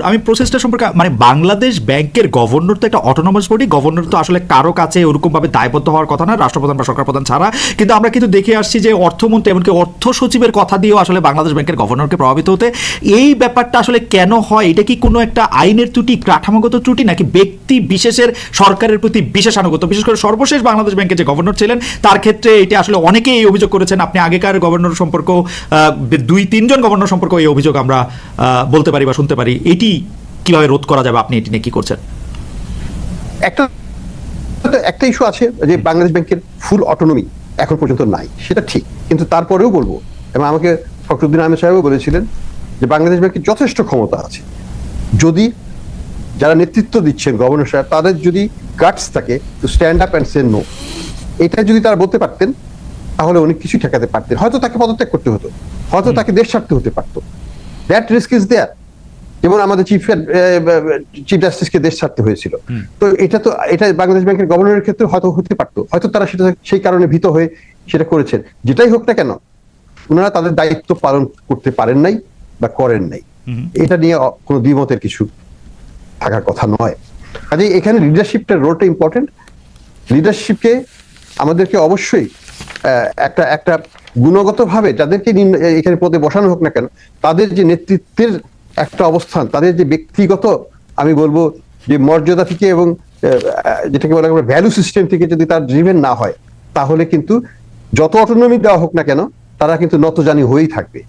[SPEAKER 1] আমি প্রসেসটা সম্পর্কে, মানে বাংলাদেশ ব্যাংকের গভর্নর তো একটা অটোনমাস বডি, গভর্নর তো আসলে কারো কাছে ওরকম ভাবে দায়বদ্ধ হওয়ার কথা না, রাষ্ট্রপ্রধান বা সরকার প্রধান ছাড়া। কিন্তু আমরা কিন্তু দেখে আসছি যে অর্থমন্ত্রী, এমনকি অর্থ সচিবের কথা দিয়েও আসলে বাংলাদেশ ব্যাংকের গভর্নরকে প্রভাবিত হতে। এই ব্যাপারটা আসলে কেন হয়? এটা কি কোনো একটা আইনের ত্রুটি, কাঠামোগত ত্রুটি, নাকি ব্যক্তি বিশেষের সরকারের প্রতি বিশেষ আনুগত্য? বিশেষ করে সর্বশেষ বাংলাদেশ ব্যাংকের যে গভর্নর ছিলেন, তার ক্ষেত্রে এটা আসলে অনেকেই এই অভিযোগ করেছেন। আপনি আগেকার গভর্নর সম্পর্ক, 2-3 জন গভর্নর সম্পর্ক এই অভিযোগ আমরা বলতে পারি বা শুনতে পারি। এটি কিভাবে রোধ করা যাবে? আপনি এটি নিয়ে কি করছেন?
[SPEAKER 3] একটা ইস্যু আছে যে বাংলাদেশ ব্যাংকের ফুল অটোনমি এখন পর্যন্ত নাই, সেটা ঠিক, কিন্তু তারপরেও বলবো, এবং আমাকে ফখরুদ্দিন আহমেদ সাহেবও বলেছিলেন যে বাংলাদেশ ব্যাংকের যথেষ্ট ক্ষমতা আছে, যদি যারা নেতৃত্ব দিচ্ছেন গভর্নর সাহেব, তাদের যদি গাটস থাকে to stand up and say no, এটা যদি তারা বলতে পারতেন তাহলে অনেক কিছু ঠেকাতে পারতেন। হয়তো তাকে পদত্যাগ করতে হতো, হয়তো তাকে দেশ ছাড়তে হতে পারতো। That risk is there. যেমন আমাদের চিফ জাস্টিসকে দেশ ছাড়তে হয়েছিল। তো এটা বাংলাদেশ ব্যাংকের গভর্নরের ক্ষেত্রে হয়তো হতে পারতো, হয়তো তারা সেটা সেই কারণে ভীত হয়ে সেটা করেছেন। যেটাই হোক না কেন, ওনারা তাদের দায়িত্ব পালন করতে পারেন নাই বা করেন নাই, এটা নিয়ে কোনো দ্বিমতের কিছু থাকার কথা নয়। কাজে এখানে লিডারশিপটার রোলটা ইম্পর্টেন্ট। লিডারশিপকে আমাদেরকে অবশ্যই একটা গুণগতভাবে যাদেরকে এখানে পদে বসানো হোক না কেন, তাদের যে নেতৃত্বের একটা অবস্থান, তাদের যে ব্যক্তিগত, আমি বলবো যে মর্যাদা থেকে এবং যেটাকে বলা হয় ভ্যালু সিস্টেম থেকে যদি তার ড্রিভেন না হয়, তাহলে কিন্তু যত অটোনমি দেওয়া হোক না কেন, তারা কিন্তু নতজানি হয়েই থাকবে।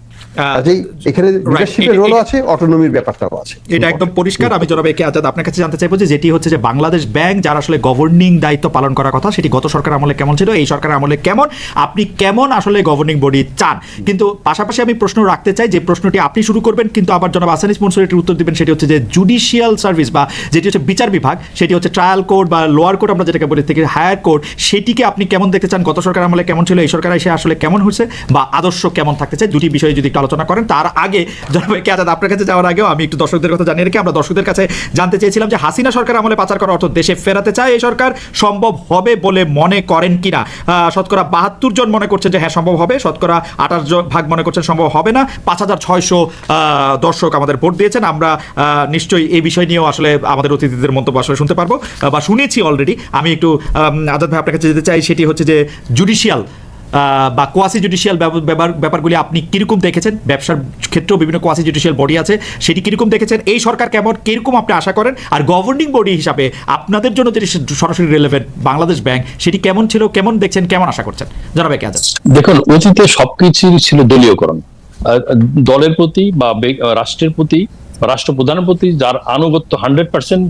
[SPEAKER 3] এখানে লিডারশিপের রোলও আছে, অটোনমির ব্যাপারটাও আছে।
[SPEAKER 1] এটা একদম পরিষ্কার। আমি জনাব একে আজাদ আপনার কাছে জানতে চাইবো যে যেটি হচ্ছে যে বাংলাদেশ ব্যাংক যার আসলে গভর্নিং দায়িত্ব পালন করার কথা, সেটি গত সরকার আমলে কেমন ছিল, এই সরকারের আমলে কেমন, আপনি কেমন আসলে গভর্নিং বডি চান? কিন্তু পাশাপাশি আমি প্রশ্ন রাখতে চাই, যে প্রশ্নটি আপনি শুরু করবেন কিন্তু আবার জনাব আহসানিজ মনসুর এটির উত্তর দিবেন। সেটি হচ্ছে যে জুডিশিয়াল সার্ভিস বা যেটি হচ্ছে বিচার বিভাগ, সেটি হচ্ছে ট্রায়াল কোর্ট বা লোয়ার কোর্ট আমরা যেটাকে বলি থেকে হায়ার কোর্ট, সেটিকে আপনি কেমন দেখতে চান? গত সরকার আমলে কেমন ছিল, এই সরকার এসে আসলে কেমন হয়েছে, বা আদর্শ কেমন থাকতে চাই? দুটি বিষয়ে যদি একটু আলোচনা করেন। তার আগে জনাব একে আজাদ আপনার কাছে যাওয়ার আগেও আমি একটু দর্শকদের কথা জানিয়ে রেখে, আমরা দর্শকদের কাছে জানতে চেয়েছিলাম যে হাসিনা সরকার আমলে পাচার করা অর্থ দেশে ফেরাতে চায়, এই সরকার সম্ভব হবে বলে মনে করেন কিনা? শতকরা 72 জন মনে করছেন যে হ্যাঁ সম্ভব হবে, শতকরা 28% মনে করছেন সম্ভব হবে না। 5600 দর্শক আমাদের ভোট দিয়েছেন। আমরা নিশ্চয়ই এই বিষয় নিয়েও আসলে আমাদের অতিথিদের মন্তব্য আসলে শুনতে পারবো বা শুনেছি অলরেডি। আমি একটু আজাদ ভাই আপনার কাছে যেতে চাই, সেটি হচ্ছে যে জুডিশিয়াল বা কোয়াসি জুডিশিয়াল ব্যাপারগুলি আপনি কিরকম দেখেছেন? ব্যবসার ক্ষেত্রেও বিভিন্ন কোয়াসি জুডিশিয়াল বডি আছে, সেটি কিরকম দেখেছেন? এই সরকার কিরকম আপনি আশা করেন? আর গভর্নিং বডি হিসাবে আপনাদের জন্য যেটি সরাসরি রিলেভেন্ট বাংলাদেশ ব্যাংক, সেটি কেমন ছিল, কেমন দেখছেন, কেমন আশা করছেন? জনাব একে আজাদ।
[SPEAKER 2] দেখুন, অতীতে সবকিছুই ছিল দলীয়করণ। দলের প্রতি বা রাষ্ট্রের প্রতি, রাষ্ট্রপ্রধানের প্রতি যার আনুগত্য 100%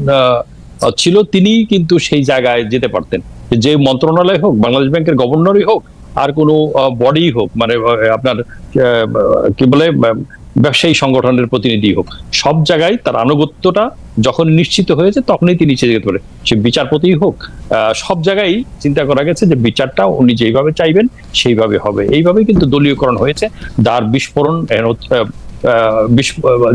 [SPEAKER 2] ছিল, তিনি কিন্তু সেই জায়গায় যেতে পারতেন। যে মন্ত্রণালয় হোক, বাংলাদেশ ব্যাংকের গভর্নরই হোক, আর কোনো বডি হোক, মানে আপনার কি বলে ব্যবসায়ী সংগঠনের প্রতিনিধি হোক, সব জায়গায় তার আনুগত্যটা যখন নিশ্চিত হয়েছে তখনই তিনি যেতে পারে। সে বিচারপতি হোক, সব জায়গায় চিন্তা করা গেছে যে বিচারটা উনি যেইভাবে চাইবেন সেইভাবে হবে। এইভাবেই কিন্তু দলীয়করণ হয়েছে, যার বিস্ফোরণ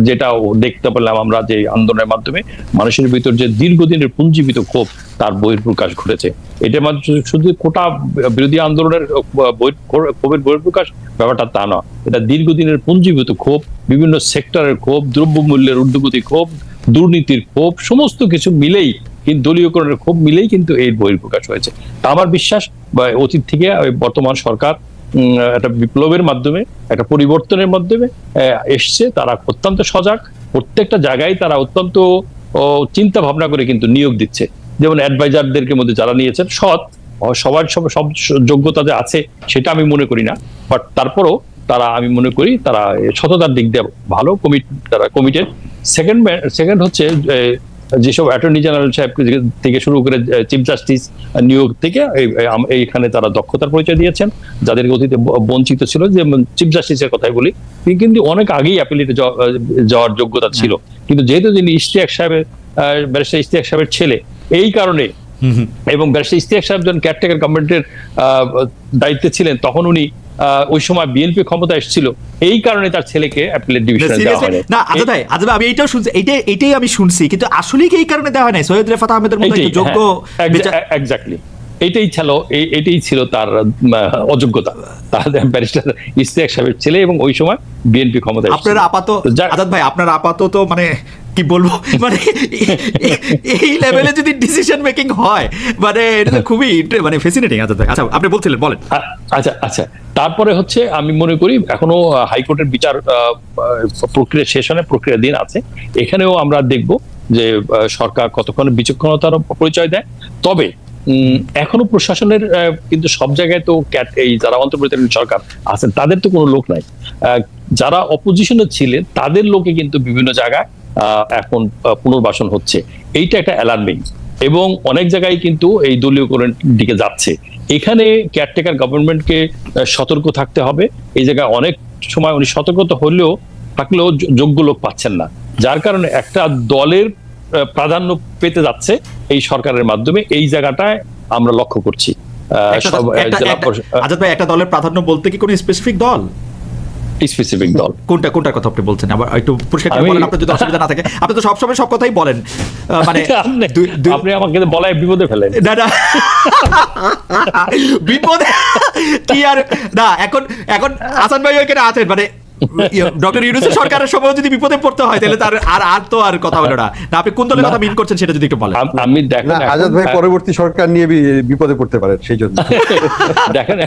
[SPEAKER 2] যেটা দেখতে পেলাম আমরা যে আন্দোলনের মাধ্যমে মানুষের ভিতর যে দীর্ঘদিনের পুঞ্জীবিত ক্ষোভ তার বহিঃপ্রকাশ ঘটেছে। এটা শুধু কোটা বিরোধী আন্দোলনের ক্ষোভের বহিঃপ্রকাশ ব্যাপারটা তা নয়, এটা দীর্ঘদিনের পুঞ্জীবিত ক্ষোভ, বিভিন্ন সেক্টরের ক্ষোভ, দ্রব্যমূল্যের ঊর্ধ্বগতি ক্ষোভ, দুর্নীতির ক্ষোভ, সমস্ত কিছু মিলেই কিন্তু দলীয়করণের ক্ষোভ মিলেই কিন্তু এর বহিঃপ্রকাশ হয়েছে। তা আমার বিশ্বাস অতীত থেকে বর্তমান সরকার একটা বিপ্লবের মাধ্যমে, একটা পরিবর্তনের মাধ্যমে এসছে। তারা অত্যন্ত সজাগ, প্রত্যেকটা জায়গায় তারা অত্যন্ত চিন্তা ভাবনা করে কিন্তু নিয়োগ দিচ্ছে। যেমন অ্যাডভাইজারদেরকে মধ্যে যারা নিয়েছেন সবার সব যোগ্যতা যে আছে সেটা আমি মনে করি না, বাট তারপরও তারা, আমি মনে করি তারা সততার দিক দিয়ে ভালো তারা কমিটেড। সেকেন্ড হচ্ছে যেসব অ্যাটর্নি জেনারেল সাহেব থেকে শুরু করে চিফ জাস্টিস নিয়োগ থেকে এইখানে তারা দক্ষতার পরিচয় দিয়েছেন। যাদেরকে অতীতে বঞ্চিত ছিল, যে চিফ জাস্টিসের কথাই বলি, তিনি কিন্তু অনেক আগেই অ্যাপিলেটে যাওয়ার যোগ্যতা ছিল, কিন্তু যেহেতু তিনি ব্যারিস্টার ইশতিয়াক সাহেবের ছেলে, এই কারণে, এবং ব্যারিস্টার ইশতিয়াক সাহেব যখন কেয়ারটেকার গভর্নমেন্টের দায়িত্বে ছিলেন তখন উনি ওই সময় বিএনপি ক্ষমতা এসেছিল, এই কারণে তার ছেলেকে অ্যাপিলেট ডিভিশনে দেওয়া হয় না।
[SPEAKER 1] আজাদ ভাই, আমি এইটাও শুনছি, এটাই আমি শুনছি, কিন্তু আসলে কি এই কারণে দেওয়া হয় না? সৈয়দ রেফাত আহমেদের মতো একটা যোগ্য,
[SPEAKER 2] এক্স্যাক্টলি এটাই ছিল তার অযোগ্যতা, তার ব্যারিস্টার ইশতিয়াক সাহেবের ছেলে, এবং ওই সময় বিএনপি ক্ষমতা।
[SPEAKER 1] আজাদ ভাই, আপনার আপাতত মানে কি বলবো, মানে এই লেভেলে যদি ডিসিশন মেকিং হয়, মানে এটা তো খুবই মানে ফ্যাসিনেটিং। আজাদ ভাই, আচ্ছা আপনি বলছিলেন, বলেন।
[SPEAKER 2] আচ্ছা, তারপরে হচ্ছে আমি মনে করি এখনো হাইকোর্টের বিচার প্রক্রিয়া শেষ হওয়ার প্রক্রিয়াধীন আছে। এখানেও আমরা দেখব যে সরকার কতক্ষণ বিচক্ষণতার পরিচয় দেয়। তবে এখনো প্রশাসনের কিন্তু সব জায়গায় তো এই যারা অন্তর্বর্তীকালীন সরকার আছেন তাদের তো কোনো লোক নাই। যারা অপোজিশনে ছিলেন তাদের লোকে কিন্তু বিভিন্ন জায়গায় এখন পুনর্বাসন হচ্ছে। এইটা একটা অ্যালার্মিং, এবং অনেক জায়গায় কিন্তু এই দলীয়করণের দিকে যাচ্ছে। এখানে কেয়ারটেকার গভর্নমেন্টকে সতর্ক থাকতে হবে। এই জায়গায় অনেক সময় উনি সতর্কতা থাকলেও যোগ্য লোক পাচ্ছেন না, যার কারণে একটা দলের প্রাধান্য পেতে যাচ্ছে এই সরকারের মাধ্যমে। এই জায়গাটায় আমরা লক্ষ্য করছি।
[SPEAKER 1] আজাদ ভাই, একটা দলের প্রাধান্য বলতে কি কোনো স্পেসিফিক দল?
[SPEAKER 2] স্পেসিফিক দল কোনটার
[SPEAKER 1] কথা আপনি বলছেন? আবার একটু পরিষ্কার করে বলেন, আপনার যদি অসুবিধা না থাকে। আপনি তো সবসময় সব কথাই বলেন, মানে
[SPEAKER 2] আপনি আমাকে বলায় বিপদে ফেলেন।
[SPEAKER 1] না বিপদে কি আর না, এখন হাসান ভাই ওইখানে আছেন, মানে ডক্টর ইউনূসের সরকারের সময় যদি বিপদে পড়তে হয় তাহলে তার আর কথা হলো না। আপনি কোন দলের কথা মিন করছেন সেটা যদি একটু বলেন।
[SPEAKER 2] আমি দেখেন
[SPEAKER 3] আজাদ ভাই পরবর্তী সরকার নিয়ে বিপদে পড়তে পারেন, সেই জন্য
[SPEAKER 2] দেখেন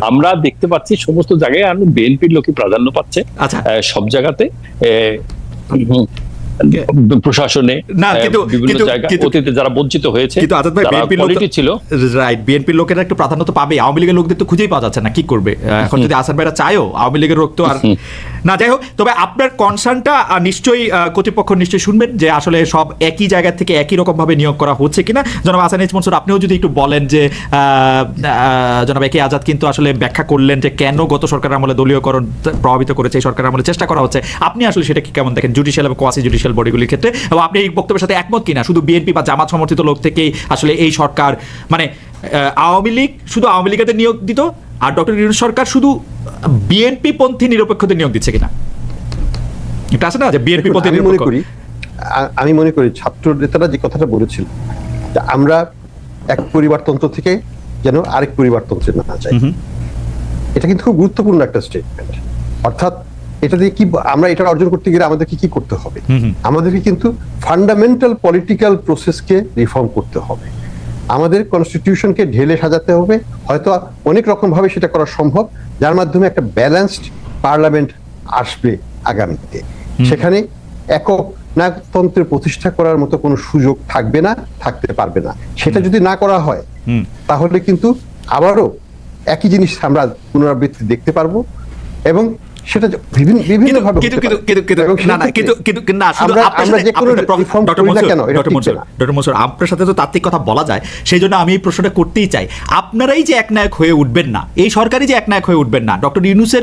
[SPEAKER 2] আমরা দেখতে পাচ্ছি সমস্ত জায়গায় বিএনপির লোকই প্রাধান্য পাচ্ছে।
[SPEAKER 1] আচ্ছা,
[SPEAKER 2] সব জায়গাতে প্রশাসনে বিভিন্ন জায়গায় অতীতে যারা বঞ্চিত হয়েছে,
[SPEAKER 1] কিন্তু আজাদ ভাই বিএনপির লোকেরা একটু প্রাধান্য তো পাবে, আওয়ামী লীগের লোকদের তো খুঁজেই পাওয়া যাচ্ছে না, কি করবে এখন? যদি আসাদ ভাইরা চায়ও আওয়ামী লীগের লোক তো আর না। যাই হোক, তবে আপনার কনসার্নটা নিশ্চয়ই কর্তৃপক্ষ নিশ্চয়ই শুনবেন যে আসলে সব একই জায়গা থেকে একই রকম ভাবে নিয়োগ করা হচ্ছে কিনা। জনাব হাসান এইচ মনসুর, আপনিও যদি একটু বলেন যে জনাব একে আজাদ কিন্তু আসলে ব্যাখ্যা করলেন যে কেন গত সরকারের আমলে দলীয়করণ প্রভাবিত করেছে, এই সরকারের আমলে চেষ্টা করা হচ্ছে। আপনি আসলে সেটা কি কেমন দেখেন জুডিশিয়াল এবং কোয়াসি জুডিশিয়াল বডিগুলির ক্ষেত্রে, এবং আপনি এই বক্তব্যের সাথে একমত কিনা? শুধু বিএনপি বা জামাত সমর্থিত লোক থেকেই আসলে এই সরকার, মানে আওয়ামী লীগ শুধু আওয়ামী লীগের নিয়োগ দিত, আর ডক্টর ইউনূস সরকার শুধু বিএনপি পন্থী নিরপেক্ষদের নিয়োগ দিচ্ছে কিনা? এটা আছে না যে বিএনপি পন্থী নিরপেক্ষ।
[SPEAKER 3] আমি মনে করি ছাত্র নেতারা যে কথাটা বলেছিল, আমরা এক পরিবারতন্ত্র থেকে যেন আরেক পরিবারতন্ত্রে না যাই, এটা কিন্তু খুব গুরুত্বপূর্ণ একটা স্টেটমেন্ট। অর্থাৎ এটা দিয়ে কি আমরা এটা অর্জন করতে গেলে আমাদেরকে কি করতে হবে? আমাদেরকে কিন্তু ফান্ডামেন্টাল পলিটিক্যাল প্রসেসকে রিফর্ম করতে হবে, আমাদের কনস্টিটিউশনকে ঢেলে সাজাতে হবে। হয়তো অনেক রকম ভাবে সেটা করা সম্ভব, যার মাধ্যমে একটা ব্যালেন্সড পার্লামেন্ট আসবে আগামীতে। সেখানে একক নায়কতন্ত্রের প্রতিষ্ঠা করার মতো কোনো সুযোগ থাকবে না, থাকতে পারবে না। সেটা যদি না করা হয় তাহলে কিন্তু আবারও একই জিনিস আমরা পুনরাবৃত্তি দেখতে পারবো। এবং সেটা বিভিন্ন ভাবে
[SPEAKER 1] আপনার সাথে তো তাত্ত্বিক কথা বলা যায়, সেই জন্য আমি এই প্রশ্নটা করতেই চাই। আপনারাই যে একনায়ক হয়ে উঠবেন না, এই সরকারই যে একনায়ক হয়ে উঠবেন না, ডক্টর ইউনূস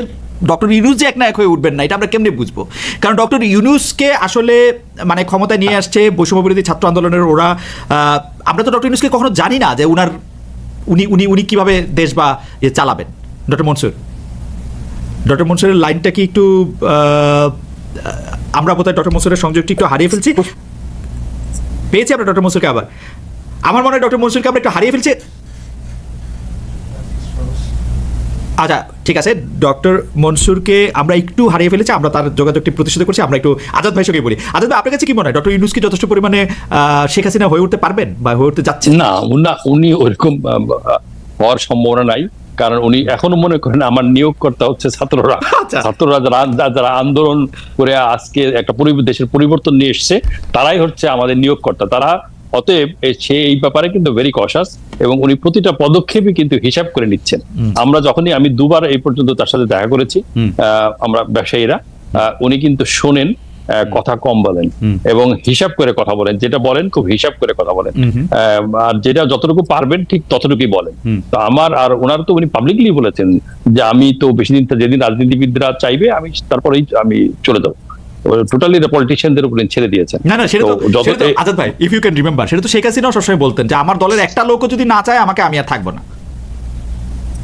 [SPEAKER 1] যে একনায়ক হয়ে উঠবেন না, এটা আমরা কেমনে বুঝবো? কারণ ডক্টর ইউনূসকে আসলে মানে ক্ষমতায় নিয়ে আসছে বৈষম্য বিরোধী ছাত্র আন্দোলনের ওরা। আমরা তো ডক্টর ইউনূসকে কখনো জানি না যে উনি কিভাবে দেশ বা চালাবেন। ডক্টর মনসুরের লাইনটা কি একটু আমরা বোধহয় ডক্টর মনসুরের সংযোগটি একটু হারিয়ে ফেলছি। পেয়েছি আমরা ডক্টর মনসুরকে আবার। আমার মনে হয় ডক্টর মনসুরকে আমরা একটু হারিয়ে ফেলছি। আচ্ছা ঠিক আছে, ডক্টর মনসুরকে আমরা একটু হারিয়ে ফেলেছি, আমরা তার যোগাযোগটি প্রতিষ্ঠিত করছি। আমরা একটু আজাদ ভাই সঙ্গে বলি। আজাদ ভাই, আপনার কাছে কি মনে হয় ডক্টর ইউনূস কি যথেষ্ট পরিমাণে শেখ হাসিনা হয়ে উঠতে পারবেন বা হয়ে উঠতে যাচ্ছেন?
[SPEAKER 2] না, উনি ওইরকম হওয়ার সম্ভাবনা নাই। কারণ উনি এখনো মনে করেন আমার নিয়োগকর্তা হচ্ছে ছাত্ররা। ছাত্ররা যারা আন্দোলন করে আজকে একটা দেশের পরিবর্তন নিয়ে এসছে, তারাই হচ্ছে আমাদের নিয়োগকর্তা। তারা অতএব সে এই ব্যাপারে কিন্তু ভেরি কশাস, এবং উনি প্রতিটা পদক্ষেপই কিন্তু হিসাব করে নিচ্ছেন। আমরা আমি দুবার এই পর্যন্ত তার সাথে দেখা করেছি, আমরা ব্যবসায়ীরা, উনি কিন্তু শোনেন, কথা কম বলেন এবং হিসাব করে কথা বলেন। যেটা বলেন খুব হিসাব করে কথা বলেন, আর যেটা যতটুকু পারবেন ঠিক ততটুকুই বলেন। তো আমার আর ওনার তো উনি পাবলিকলি বলেছেন যে আমি তো বেশি দিন, যেদিন রাজনীতিবিদরা চাইবে আমি তারপরেই আমি চলে যাবো। টোটালি পলিটিশিয়ানদের উপরে ছেড়ে দিয়েছেন।
[SPEAKER 1] না সেটা তো আজাদ ভাই, ইফ ইউ ক্যান রিমেম্বার, সেটা তো শেখ হাসিনাও সবসময় বলতেন যে আমার দলের একটা লোকও যদি না চায় আমাকে, আমি আর থাকবো না।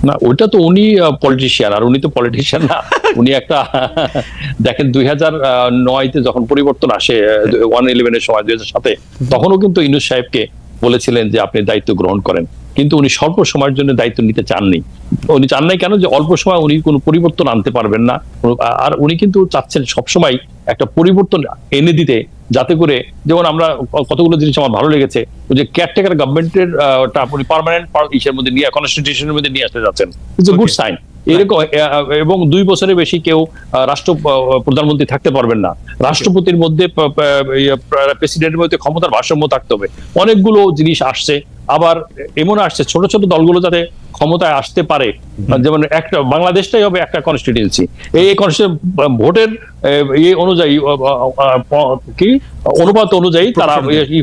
[SPEAKER 2] না, ওটা তো উনি পলিটিশিয়ান, আর উনি তো পলিটিশিয়ান না। উনি একটা দেখেন 2009-তে যখন পরিবর্তন আসে 1/11 সময় 2007-এ, তখনও কিন্তু ইউনূস সাহেবকে বলেছিলেন যে আপনি দায়িত্ব গ্রহণ করেন, কিন্তু উনি স্বল্প সময়ের জন্য দায়িত্ব নিতে চাননি। উনি চান নাই কেন? যে অল্প সময় উনি কোনো পরিবর্তন আনতে পারবেন না। আর উনি কিন্তু চাচ্ছেন সবসময় একটা পরিবর্তন এনে দিতে, যাতে করে, যেমন আমরা কতগুলো জিনিস আমার ভালো লেগেছে, যে কেয়ারটেকার গভর্নমেন্টের পার্মানেন্ট ইসের মধ্যে নিয়ে, কনস্টিটিউশনের মধ্যে নিয়ে আসতে যাচ্ছেন, ইটস এ গুড সাইন। এরকম, এবং 2 বছরের বেশি কেউ রাষ্ট্র প্রধানমন্ত্রী থাকতে পারবেন না। রাষ্ট্রপতির মধ্যে, প্রেসিডেন্টের মধ্যে ক্ষমতার ভারসাম্য থাকতে হবে। অনেকগুলো জিনিস আসছে, আবার এমন আসছে ছোট ছোট দলগুলো যাতে ক্ষমতায় আসতে পারে। যেমন একটা বাংলাদেশটাই হবে একটা কনস্টিটিউয়েন্সি, এই ভোটের অনুযায়ী কি অনুপাত অনুযায়ী তারা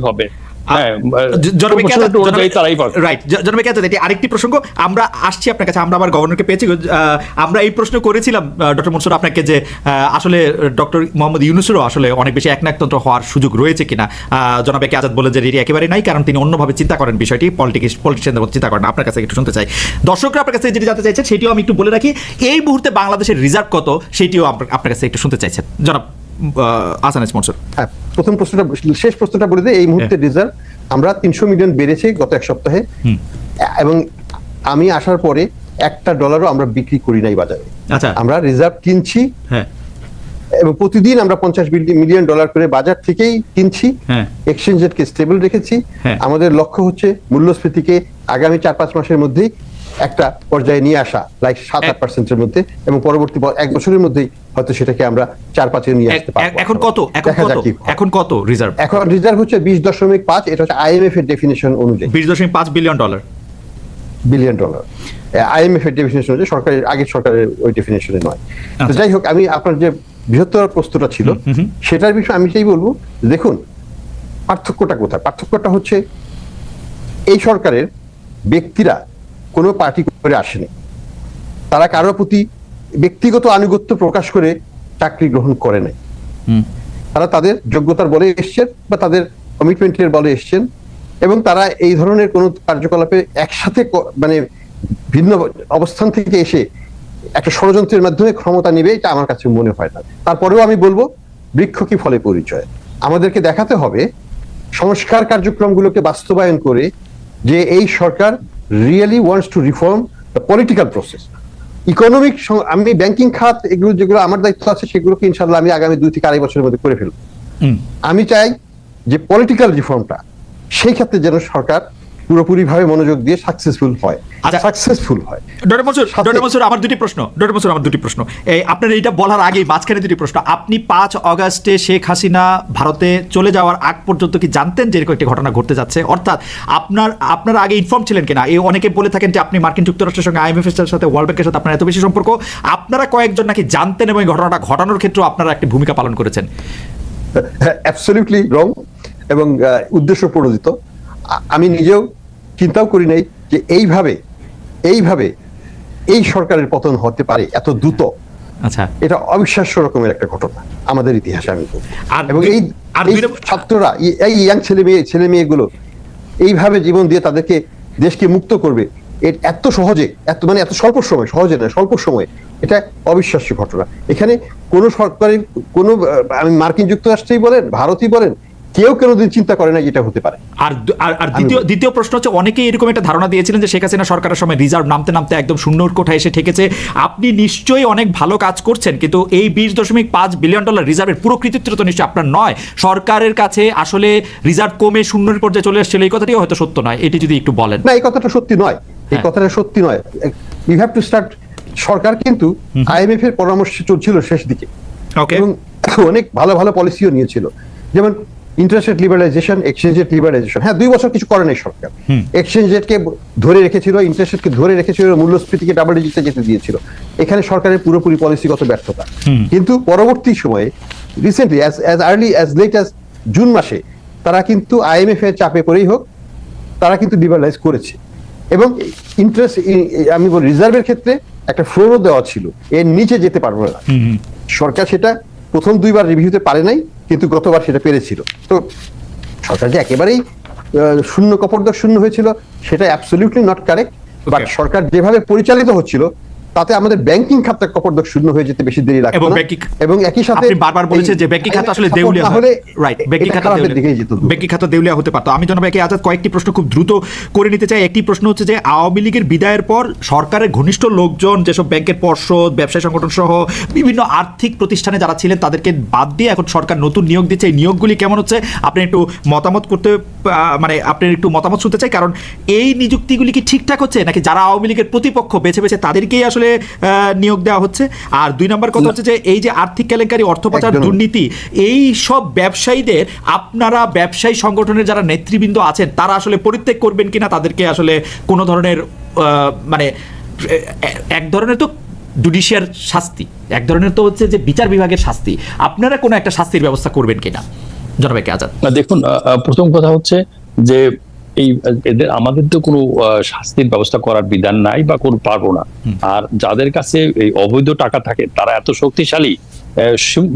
[SPEAKER 2] হবে।
[SPEAKER 1] আরেকটি প্রসঙ্গ, আমরা আসছি আপনার কাছে, আমরা আবার গভর্নরকে পেয়েছি। আমরা এই প্রশ্ন করেছিলাম ডক্টর মনসুর আপনাকে যে আসলে ডক্টর মোহাম্মদ ইউনূসেরও আসলে অনেক বেশি একনায়কতন্ত্র হওয়ার সুযোগ রয়েছে কিনা। জনাব একে আজাদ বলে যে এটি একেবারে নাই, কারণ তিনি অন্যভাবে চিন্তা করেন বিষয়টি, পলিটিশিয়ানদের মতো চিন্তা করেন। আপনার কাছে একটু শুনতে চাই, দর্শকরা আপনার কাছে যেটি জানতে চাইছেন সেটিও আমি একটু বলে রাখি। এই মুহূর্তে বাংলাদেশের রিজার্ভ কত, সেটিও আপনার কাছে একটু শুনতে চাইছেন জনাব আহসান মনসুর।
[SPEAKER 3] হ্যাঁ, প্রথম প্রশ্নটা, শেষ প্রশ্নটা বলে দেয়। এই মুহূর্তে রিজার্ভ আমরা 300 মিলিয়ন বেড়েছে গত এক সপ্তাহে, এবং আমি আসার পরে $1 আমরা বিক্রি করি নাই বাজারে। আমরা রিজার্ভ কিনছি, এবং প্রতিদিন আমরা $50 মিলিয়ন করে বাজার থেকেই কিনছি। এক্সচেঞ্জ রেটকে স্টেবল রেখেছি। আমাদের লক্ষ্য হচ্ছে মূল্যস্ফীতিকে আগামী 4-5 মাসের মধ্যেই একটা পর্যায়ে নিয়ে আসা, লাইক 7-8% মধ্যে, এবং পরবর্তী 1 বছরের মধ্যেই হয়তো সেটাকে আমরা 4-5-এ নিয়ে আসতে পারবো।
[SPEAKER 1] এখন কত রিজার্ভ?
[SPEAKER 3] এখন রিজার্ভ হচ্ছে 20.5, এটা হচ্ছে IMF এর ডেফিনিশন অনুযায়ী
[SPEAKER 1] $20.5 বিলিয়ন।
[SPEAKER 3] IMF এর ডেফিনিশন অনুযায়ী, আগের সরকারের ওই ডেফিনিশনে নয়। তো যাই হোক, আমি আপনার যে বৃহত্তর প্রশ্নটা ছিল সেটার বিষয়ে আমি সেই বলবো, দেখুন পার্থক্যটা কোথায়। পার্থক্যটা হচ্ছে এই সরকারের ব্যক্তিরা কোনো পার্টি করে আসেনি, তারা কারোর প্রতি ব্যক্তিগত আনুগত্য প্রকাশ করে চাকরি গ্রহণ করে নাই। তারা তাদের যোগ্যতার বলে এসছেন বা তাদের কমিটমেন্টের বলে এসছেন, এবং তারা এই ধরনের কোনো কার্যকলাপে একসাথে মানে ভিন্ন অবস্থান থেকে এসে একটা ষড়যন্ত্রের মাধ্যমে ক্ষমতা নেবে, এটা আমার কাছে মনে হয় না। তারপরেও আমি বলবো, বৃক্ষ কি ফলে পরিচয়। আমাদেরকে দেখাতে হবে সংস্কার কার্যক্রমগুলোকে বাস্তবায়ন করে যে এই সরকার really wants to reform the political process. Economic, আমি ব্যাংকিং খাত, এগুলো যেগুলো আমার দায়িত্ব আছে সেগুলোকে ইনশাআল্লাহ আমি আগামী 2 থেকে 2.5 বছরের মধ্যে করে ফেলবো। আমি চাই যে পলিটিক্যাল রিফর্মটা, সেই ক্ষেত্রে যেন সরকার পুরোপুরিভাবে মনোযোগ দিয়ে সাকসেসফুল হয়।
[SPEAKER 1] ডক্টর মনসুর, আমার দুটি প্রশ্ন। এই আপনার এইটা বলার আগেই মাঝখানে দুটি প্রশ্ন। আপনি 5 অগাস্টে শেখ হাসিনা ভারতে চলে যাওয়ার আগ পর্যন্ত কি জানতেন যে এরকম একটি ঘটনা ঘটতে যাচ্ছে? অর্থাৎ আপনার আগে ইনফর্ম ছিলেন কিনা? এই অনেকে বলে থাকেন যে আপনি মার্কিন যুক্তরাষ্ট্রের সঙ্গে IMF এর সাথে ওয়ার্ল্ড ব্যাংকের সাথে আপনার এত বেশি সম্পর্ক, আপনারা কয়েকজন নাকি জানতেন এবং এই ঘটনাটা ঘটানোর ক্ষেত্রে আপনারা একটি ভূমিকা পালন করেছেন।
[SPEAKER 3] অ্যাবসলিউটলি রং এবং উদ্দেশ্য প্রণোদিত। আমি নিজেও চিন্তাও করি নাই যে এইভাবে এই সরকারের পতন হতে পারে এত দ্রুত।
[SPEAKER 1] আচ্ছা,
[SPEAKER 3] এটা অবিশ্বাস্য রকমের একটা ঘটনা আমাদের ইতিহাসে, আমি বলবো। এবং এই ছাত্ররা, এই ইয়াং ছেলে মেয়েগুলো এইভাবে জীবন দিয়ে তাদেরকে দেশকে মুক্ত করবে এত সহজে, এত স্বল্প সময়, সহজে না, স্বল্প সময়ে, এটা অবিশ্বাস্য ঘটনা। এখানে কোনো সরকারের কোনো, আমি মার্কিন যুক্তরাষ্ট্রেই বলেন, ভারতই বলেন, কেউ কোনোদিন চিন্তা করে না যেটা হতে পারে।
[SPEAKER 1] আর দ্বিতীয় প্রশ্ন হচ্ছে, অনেকেই এরকম একটা ধারণা দিয়েছিলেন যে শেখ হাসিনা সরকারের সময় রিজার্ভ নামতে একদম শূন্যর কোঠায় এসে ঠেকেছে। আপনি নিশ্চয়ই অনেক ভালো কাজ করছেন, কিন্তু এই $20.5 বিলিয়ন রিজার্ভের পুরো কৃতিত্ব তো নিশ্চয়ই আপনার নয়। সরকারের কাছে আসলে রিজার্ভ কমে শূন্যের পর্যায়ে চলে এসেছিল, এই কথাটিও হয়তো সত্য নয়। এটি যদি একটু বলেন।
[SPEAKER 3] না, এই কথাটা সত্যি নয়, এই কথাটা সত্যি নয়। You have to start. সরকার কিন্তু IMF এর পরামর্শে চলছিল শেষ দিকে, এবং অনেক ভালো ভালো পলিসিও নিয়েছিল, যেমন interest rate liberalisation, exchange rate liberalisation. হ্যাঁ, 2 বছর কিছু করে নাই সরকার। এক্সচেঞ্জ রেটকে ধরে রেখেছিল, ইন্টারেস্ট রেটকে ধরে রেখেছিল, মূল্যস্ফীতিকে ডাবল ডিজিটে যেতে দিয়েছিল। এখানে সরকারের পুরোপুরি পলিসিগত ব্যর্থতা। কিন্তু পরবর্তী সময়ে recently as late as June মাসে তারা কিন্তু IMF এর চাপে পড়েই হোক, তারা কিন্তু লিবারালাইজ করেছে। এবং ইন্টারেস্ট, আমি বলি, রিজার্ভের ক্ষেত্রে একটা ফ্লোরও দেওয়া ছিল, এর নিচে যেতে পারবে না। সরকার সেটা প্রথম 2 বার রিভিউতে পারে নাই, কিন্তু গতবার সেটা পেরেছিল। তো সরকার যে একেবারেই শূন্য, কপর্দক শূন্য হয়েছিল, সেটা অ্যাবসলিউটলি নট কারেক্ট। বাট সরকার যেভাবে পরিচালিত হচ্ছিল, তাতে আমাদের ব্যাংকিং খাতটা কপর্দক শূন্য হয়ে যেতে বেশি দেরি লাগবে না। এবং একই সাথে
[SPEAKER 1] আপনি বারবার বলেছেন যে ব্যাংকিং খাত আসলে দেউলিয়া হলে, রাইট, ব্যাংকিং খাত দেউলিয়া হতে পারতো। আমি জনাব একে আজাদ কয়েকটি প্রশ্ন খুব দ্রুত করে নিতে চাই। একটি প্রশ্ন হচ্ছে যে আওয়ামী লীগের বিদায়ের পর সরকারের ঘনিষ্ঠ লোকজন, যেসব ব্যাংকের পর্ষদ, ব্যবসায়ী সংগঠন সহ বিভিন্ন আর্থিক প্রতিষ্ঠানে যারা ছিলেন, তাদেরকে বাদ দিয়ে এখন সরকার নতুন নিয়োগ দিচ্ছে। এই নিয়োগগুলি কেমন হচ্ছে? আপনি একটু মতামত শুনতে চাই, কারণ এই নিযুক্তিগুলি কি ঠিকঠাক হচ্ছে, নাকি যারা আওয়ামী লীগের প্রতিপক্ষ বেছে বেছে তাদেরকেই আসলে নিয়োগ দেওয়া হচ্ছে? আর 2 নম্বর কথা হচ্ছে যে এই যে আর্থিক কেলেঙ্কারি, অর্থ পাচার, দুর্নীতি, এই সব ব্যবসায়ীদের আপনারা ব্যবসায়ী সংগঠনের যারা নেতৃবৃন্দ আছেন, তারা আসলে পরিত্যাগ করবেন কিনা? তাদেরকে আসলে কোনো ধরনের এক ধরনের তো জুডিশিয়াল শাস্তি, এক ধরনের তো হচ্ছে যে বিচার বিভাগের শাস্তি, আপনারা কোনো একটা শাস্তির ব্যবস্থা করবেন কিনা জনাব একে আজাদ?
[SPEAKER 2] দেখুন, প্রথম কথা হচ্ছে যে এদের, আমাদের তো কোনো শাস্তির ব্যবস্থা করার বিধান নাই বা কোনো পারবো না। আর যাদের কাছে এই অবৈধ টাকা থাকে, তারা এত শক্তিশালী,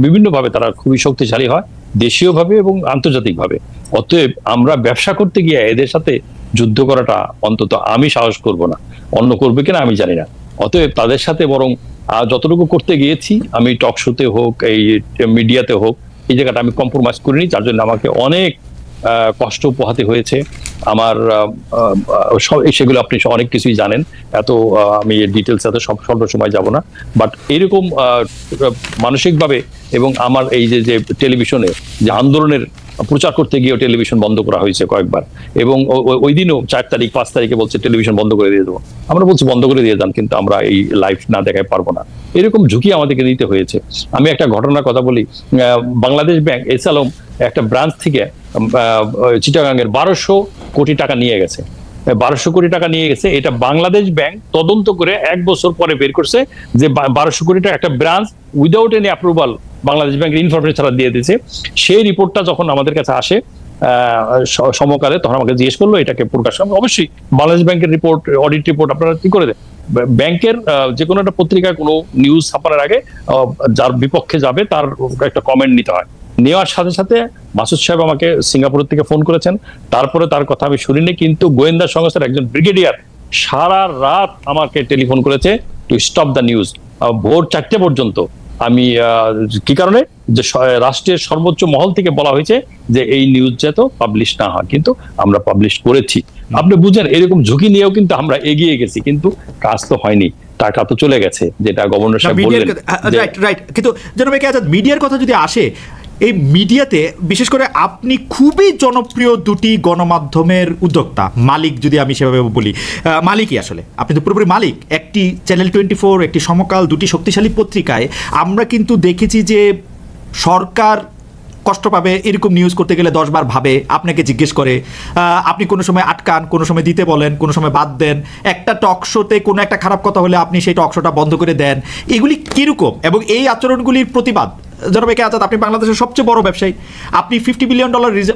[SPEAKER 2] বিভিন্নভাবে তারা খুবই শক্তিশালী হয়, দেশীয়ভাবে এবং আন্তর্জাতিকভাবে। অতএব আমরা ব্যবসা করতে গিয়ে এদের সাথে যুদ্ধ করাটা অন্তত আমি সাহস করব না, অন্য করবে কিনা আমি জানি না। অতএব তাদের সাথে বরং যতটুকু করতে গিয়েছি, আমি টক শোতে হোক, এই মিডিয়াতে হোক, এই জায়গাটা আমি কম্প্রোমাইজ করিনি। যার জন্য আমাকে অনেক কষ্ট পোহাতে হয়েছে। আমার সেগুলো আপনি অনেক কিছুই জানেন, এত আমি ডিটেলস এত স্বল্প সময় যাব না। বাট এরকম মানসিকভাবে, এবং আমার এই যে টেলিভিশনে যে আন্দোলনের প্রচার করতে গিয়েও টেলিভিশন বন্ধ করা হয়েছে কয়েকবার, এবং ওই দিনও 4 তারিখ 5 তারিখে বলছে টেলিভিশন বন্ধ করে দিয়ে দেবো। আমরা বলছি বন্ধ করে দিয়ে যান, কিন্তু আমরা এই লাইভ না দেখাতে পারবো না। এরকম ঝুঁকি আমাদেরকে নিতে হয়েছে। আমি একটা ঘটনার কথা বলি। বাংলাদেশ ব্যাংক এসালম একটা ব্রাঞ্চ থেকে চিটাগাংয়ের 1200 কোটি টাকা নিয়ে গেছে। 1200 কোটি টাকা নিয়ে গেছে। এটা বাংলাদেশ ব্যাংক তদন্ত করে 1 বছর পরে বের করছে যে 1200 কোটি টাকা একটা branch without any approval Bangladesh ব্যাংকের ইনফরমেশন ছাড়া দিয়ে দিয়েছে। সেই রিপোর্টটা যখন আমাদের কাছে আসে সমকালে, তখন আমাকে জিজ্ঞেস করলো এটাকে প্রকাশ। অবশ্যই বাংলাদেশ ব্যাংকের রিপোর্ট, অডিট রিপোর্ট আপনারা কি করে দেন? ব্যাংকের যে কোনো একটা পত্রিকায় কোনো নিউজ ছাপানোর আগে যার বিপক্ষে যাবে তার একটা কমেন্ট নিতে হয়। নেওয়ার সাথে সাথে মাসুদ সাহেব আমাকে সিঙ্গাপুর থেকে ফোন করেছেন, তারপরে তার কথা আমি শুনিনি, কিন্তু গোয়েন্দা সংস্থার একজন ব্রিগেডিয়ার সারা রাত আমাকে টেলিফোন করেছে টু স্টপ দ্য নিউজ, ভোর 4টে পর্যন্ত। আমি কি কারণে? যে রাষ্ট্রের সর্বোচ্চ মহল থেকে বলা হয়েছে যে এই নিউজ যাতে পাবলিশ না হয়, কিন্তু আমরা পাবলিশ করেছি। আপনি বুঝেন, এরকম ঝুঁকি নিয়েও কিন্তু আমরা এগিয়ে গেছি, কিন্তু কাজ তো হয়নি, টাকা তো চলে গেছে, যেটা গভর্নর সাহেব বললেন।
[SPEAKER 1] রাইট। কিন্তু জনাব একে আজাদ, মিডিয়ার কথা যদি আসে, এই মিডিয়াতে বিশেষ করে আপনি খুবই জনপ্রিয় দুটি গণমাধ্যমের উদ্যোক্তা, মালিক যদি আমি সেভাবে বলি, মালিকই আসলে আপনি তো পুরোপুরি মালিক। একটি চ্যানেল 24, একটি সমকাল, দুটি শক্তিশালী পত্রিকায় আমরা কিন্তু দেখেছি যে সরকার কষ্ট পাবে এরকম নিউজ করতে গেলে 10 বার ভাবে, আপনাকে জিজ্ঞেস করে, আপনি কোনো সময় আটকান, কোনো সময় দিতে বলেন, কোনো সময় বাদ দেন, একটা টক শোতে কোনো একটা খারাপ কথা হলে আপনি সেই টক শোটা বন্ধ করে দেন। এগুলি কীরকম এবং এই আচরণগুলির প্রতিবাদ, জনাব একে আজাদ আপনি বাংলাদেশের সবচেয়ে বড় ব্যবসায়ী, আপনি $50 বিলিয়ন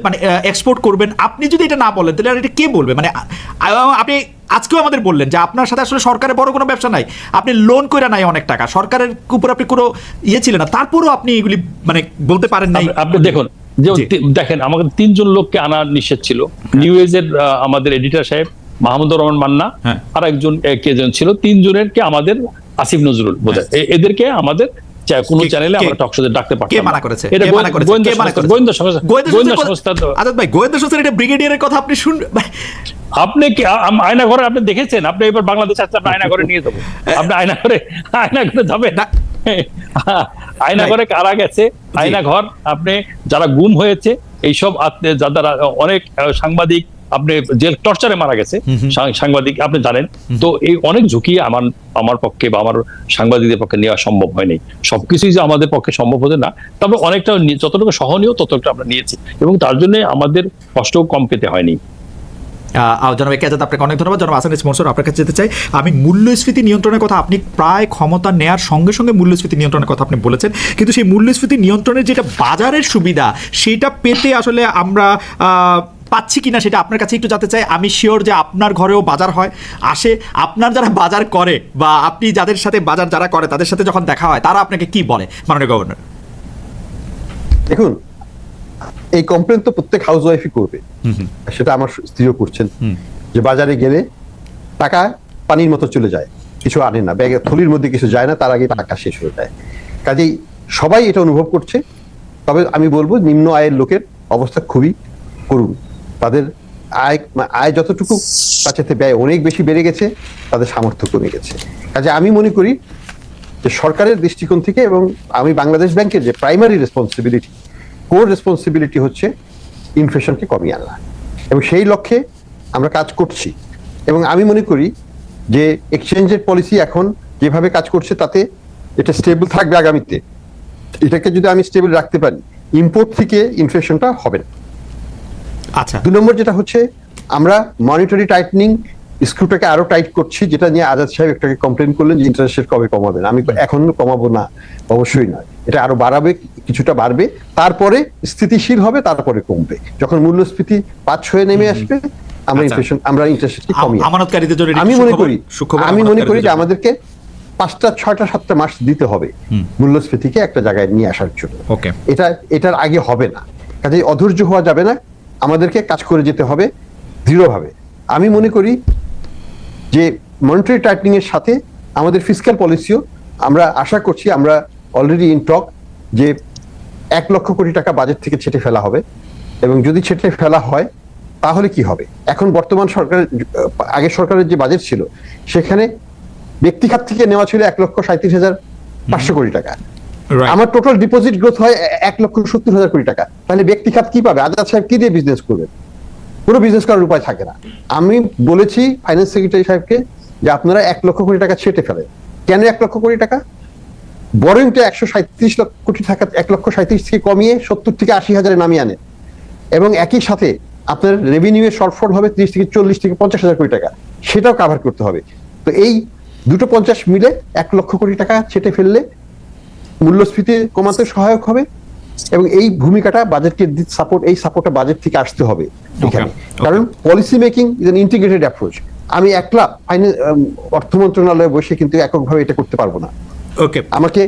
[SPEAKER 1] মানে এক্সপোর্ট করবেন, আপনি যদি এটা না বলেন তাহলে আর এটা কে বলবে? মানে আপনি আজকেও আমাদের বললেন যে আপনার সাথে আসলে সরকারের বড় কোনো ব্যবসা নাই, আপনি লোন করে নাই অনেক টাকা, সরকারের উপর আপনি কোনো ইয়ে ছিলেন না, তারপরেও আপনি এগুলি মানে বলতে পারেন নাই।
[SPEAKER 2] আপনি দেখুন যে দেখেন আমাদের 3 জন লোককে আনা নিষেধ ছিল, নিউ এজের আমাদের এডিটর সাহেব মাহমুদুর রহমান মান্না, আর একজন কে জন ছিল, 3 জনেরকে আমাদের আসিফ নজরুল বোধহয়, এদেরকে আমাদের কোন চ্যানেলে আমরা টক শোতে ডাকতে পারতাম।
[SPEAKER 1] কে মানা করেছে?
[SPEAKER 2] এটা গোয়েন্দা সংস্থা।
[SPEAKER 1] আজাদ ভাই, গোয়েন্দা সংস্থার এটা ব্রিগেডিয়ারের কথা আপনি শুনবেন?
[SPEAKER 2] আপনি কি আয়না ঘরে আপনি দেখেছেন? আপনি এবার বাংলাদেশ আসলে আপনি আয়না ঘরে নিয়ে যাবো, আপনি আয়না ঘরে যাবেন না? আয়না ঘরে কারা গেছে, আয়না ঘর আপনি যারা গুম হয়েছে এইসব যারা অনেক সাংবাদিক আপনি জেল টর্চারে মারা গেছে সাংবাদিক, আপনি জানেন তো। এই অনেক ঝুঁকি আমার পক্ষে বা আমার সাংবাদিকদের পক্ষে নেওয়া সম্ভব হয়নি। সবকিছুই যে আমাদের পক্ষে সম্ভব হতে না, তবে অনেকটা যতটুকু সহনীয় ততটুকু আমরা নিয়েছি এবং তার জন্য আমাদের কষ্ট কম পেতে হয়নি।
[SPEAKER 1] জনাব একে আজাদ আপনাকে অনেক ধন্যবাদ। জনাব আহসান মনসুর আপনার কাছে যেতে চাই, আমি মূল্যস্ফীতি নিয়ন্ত্রণের কথা, আপনি প্রায় ক্ষমতা নেয়ার সঙ্গে সঙ্গে মূল্যস্ফীতি নিয়ন্ত্রণের কথা আপনি বলেছেন, কিন্তু সেই মূল্যস্ফীতি নিয়ন্ত্রণের যেটা বাজারের সুবিধা সেটা পেতে আসলে আমরা পাচ্ছি কিনা সেটা আপনার কাছে একটু জানতে চাই। আমি শিওর যে আপনার ঘরেও বাজার হয়, আসে, আপনার যারা বাজার করে বা আপনি যাদের সাথে বাজার যারা করে তাদের সাথে যখন দেখা হয় তারা আপনাকে কি বলে মাননীয় গভর্নর?
[SPEAKER 3] দেখুন, এই কমপ্লেন তো প্রত্যেক হাউস ওয়াইফই করবে, সেটা আমার স্ত্রীও করছেন, যে বাজারে গেলে টাকা পানির মতো চলে যায়, কিছু আনে না, ব্যাগের থলির মধ্যে কিছু যায় না, তার আগে টাকা শেষ হয়ে যায়। কাজেই সবাই এটা অনুভব করছে। তবে আমি বলবো নিম্ন আয়ের লোকের অবস্থা খুবই করুন, তাদের আয় যতটুকু তার সাথে ব্যয় অনেক বেশি বেড়ে গেছে, তাদের সামর্থ্য কমে গেছে। কাজে আমি মনে করি যে সরকারের দৃষ্টিকোণ থেকে এবং আমি বাংলাদেশ ব্যাংকের যে প্রাইমারি রেসপন্সিবিলিটি, কোর রেসপন্সিবিলিটি হচ্ছে ইনফ্লেশনকে কমিয়ে আনা, এবং সেই লক্ষ্যে আমরা কাজ করছি। এবং আমি মনে করি যে এক্সচেঞ্জের পলিসি এখন যেভাবে কাজ করছে তাতে এটা স্টেবল থাকবে আগামীতে। এটাকে যদি আমি স্টেবল রাখতে পারি, ইম্পোর্ট থেকে ইনফ্লেশনটা হবে না।
[SPEAKER 1] আচ্ছা,
[SPEAKER 3] 2 নম্বর যেটা হচ্ছে আমরা মনিটারি টাইটনিং স্ক্রুটাকে আরো টাইট করছি, যেটা নিয়ে আজাদ সাহেব একটাকে কমপ্লেন করলেন যে ইন্টারেস্ট রেট কবে কমাবেন। আমি এখন কমাবো না, অবশ্যই নয়, এটা আরো বাড়াবে, কিছুটা বাড়বে, তারপরে স্থিতিশীল হবে, তারপরে কমবে। যখন মূল্যস্ফীতি 5 হয়ে নেমে আসবে আমরা ইনফ্লেশন আমরা ইন্টারেস্ট রেট কমিয়ে আমানতকারীদের জন্য আমি মনে করি যে আমাদেরকে 5টা 6টা 7টা মাস দিতে হবে মূল্যস্ফীতিকে একটা জায়গায় নিয়ে আসার জন্য। এটার আগে হবে না। কাজে অধৈর্য হওয়া যাবে না, আমাদেরকে কাজ করে যেতে হবে দৃঢ়ভাবে। আমি মনে করি যে মনিটারি টাইটনিং এর সাথে আমাদের ফিসক্যাল পলিসিও আমরা আশা করছি, আমরা অলরেডি ইন টক যে 1 লক্ষ কোটি টাকা বাজেট থেকে ছেটে ফেলা হবে। এবং যদি ছেটে ফেলা হয় তাহলে কি হবে? এখন বর্তমান সরকারের, আগে সরকারের যে বাজেট ছিল সেখানে ব্যক্তি খাত থেকে নেওয়া ছিল 1,37,500 কোটি টাকা। আমার টোটাল ডিপোজিট গ্রোথ হয় 1,70,000 কোটি টাকা। তাহলে ব্যক্তি খাত কি পাবে? আজাদ সাহেব কি দিয়ে বিজনেস করবেন? কোনো বিজনেস করার উপায় থাকে না। আমি বলেছি ফাইন্যান্স সেক্রেটারি সাহেবকে যে আপনারা 1 লক্ষ কোটি টাকা ছেটে ফেলেন। কেন 1 লক্ষ কোটি টাকা? বরংটা 137 লক্ষ কোটি টাকা 1,37,000 থেকে কমিয়ে 70 থেকে 80,000 নামিয়ে আনেন, এবং একই সাথে আপনার রেভিনিউ এর শর্টফল হবে 30 থেকে 40 থেকে 50,000 কোটি টাকা, সেটাও কভার করতে হবে। তো এই 250 মিলে 1 লক্ষ কোটি টাকা ছেটে ফেললে মূল্যস্ফীতি কমাতে সহায়ক হবে, এবং এই ভূমিকাটা বাজেটকে সাপোর্ট, এই সাপোর্টটা বাজেট থেকে আসতে হবে এখানে। কারণ policy making is an integrated approach. আমি একলা অর্থ মন্ত্রণালয়ে বসে কিন্তু এককভাবে এটা করতে পারবো না। আমাকে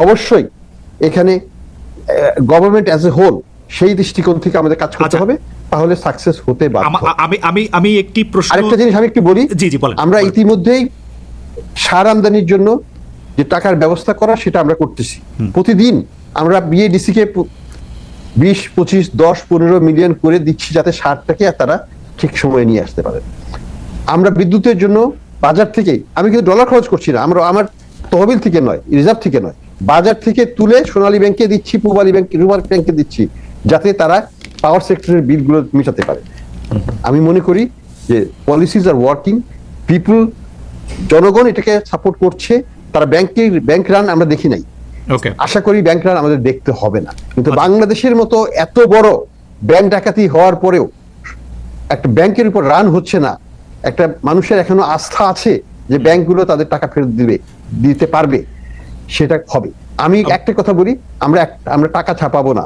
[SPEAKER 3] অবশ্যই এখানে গভর্নমেন্ট অ্যাজ এ হোল সেই দৃষ্টিকোণ থেকে আমাদের কাজ করতে হবে, তাহলে সাকসেস হতে বাধ্য।
[SPEAKER 1] আমি একটি প্রশ্ন,
[SPEAKER 3] আরেকটা জিনিস আমি একটু বলি। আমরা ইতিমধ্যেই সার আমদানির জন্য যে টাকার ব্যবস্থা করা সেটা আমরা করতেছি। প্রতিদিন আমরা বিএডিসি কে 20, 25, 10, 15 মিলিয়ন করে দিচ্ছি যাতে সারটাকে তারা ঠিক সময়ে নিয়ে আসতে পারে। আমরা বিদ্যুতের জন্য বাজার থেকে, আমি কিন্তু ডলার খরচ করছি না, আমরা আমার তহবিল থেকে নয়, রিজার্ভ থেকে নয়, বাজার থেকে তুলে সোনালী ব্যাংকে দিচ্ছি, পূবালী ব্যাংক, রুমার ব্যাংকে দিচ্ছি, যাতে তারা পাওয়ার সেক্টরের বিলগুলো মেটাতে পারে। আমি মনে করি যে পলিসিজ আর ওয়ার্কিং, পিপল, জনগণ এটাকে সাপোর্ট করছে। তারা ব্যাংক রান আমরা দেখি নাই, আশা করি ব্যাংক রান আমাদের দেখতে হবে না। কিন্তু বাংলাদেশের মতো এত বড় ব্যাংক ডাকাতি হওয়ার পরেও একটা ব্যাংকের উপর রান হচ্ছে না, একটা মানুষের এখনো আস্থা আছে যে ব্যাংকগুলো তাদের টাকা ফেরত দিতে পারবে, সেটা হবে। আমি একটা কথা বলি, আমরা টাকা ছাপাবো না,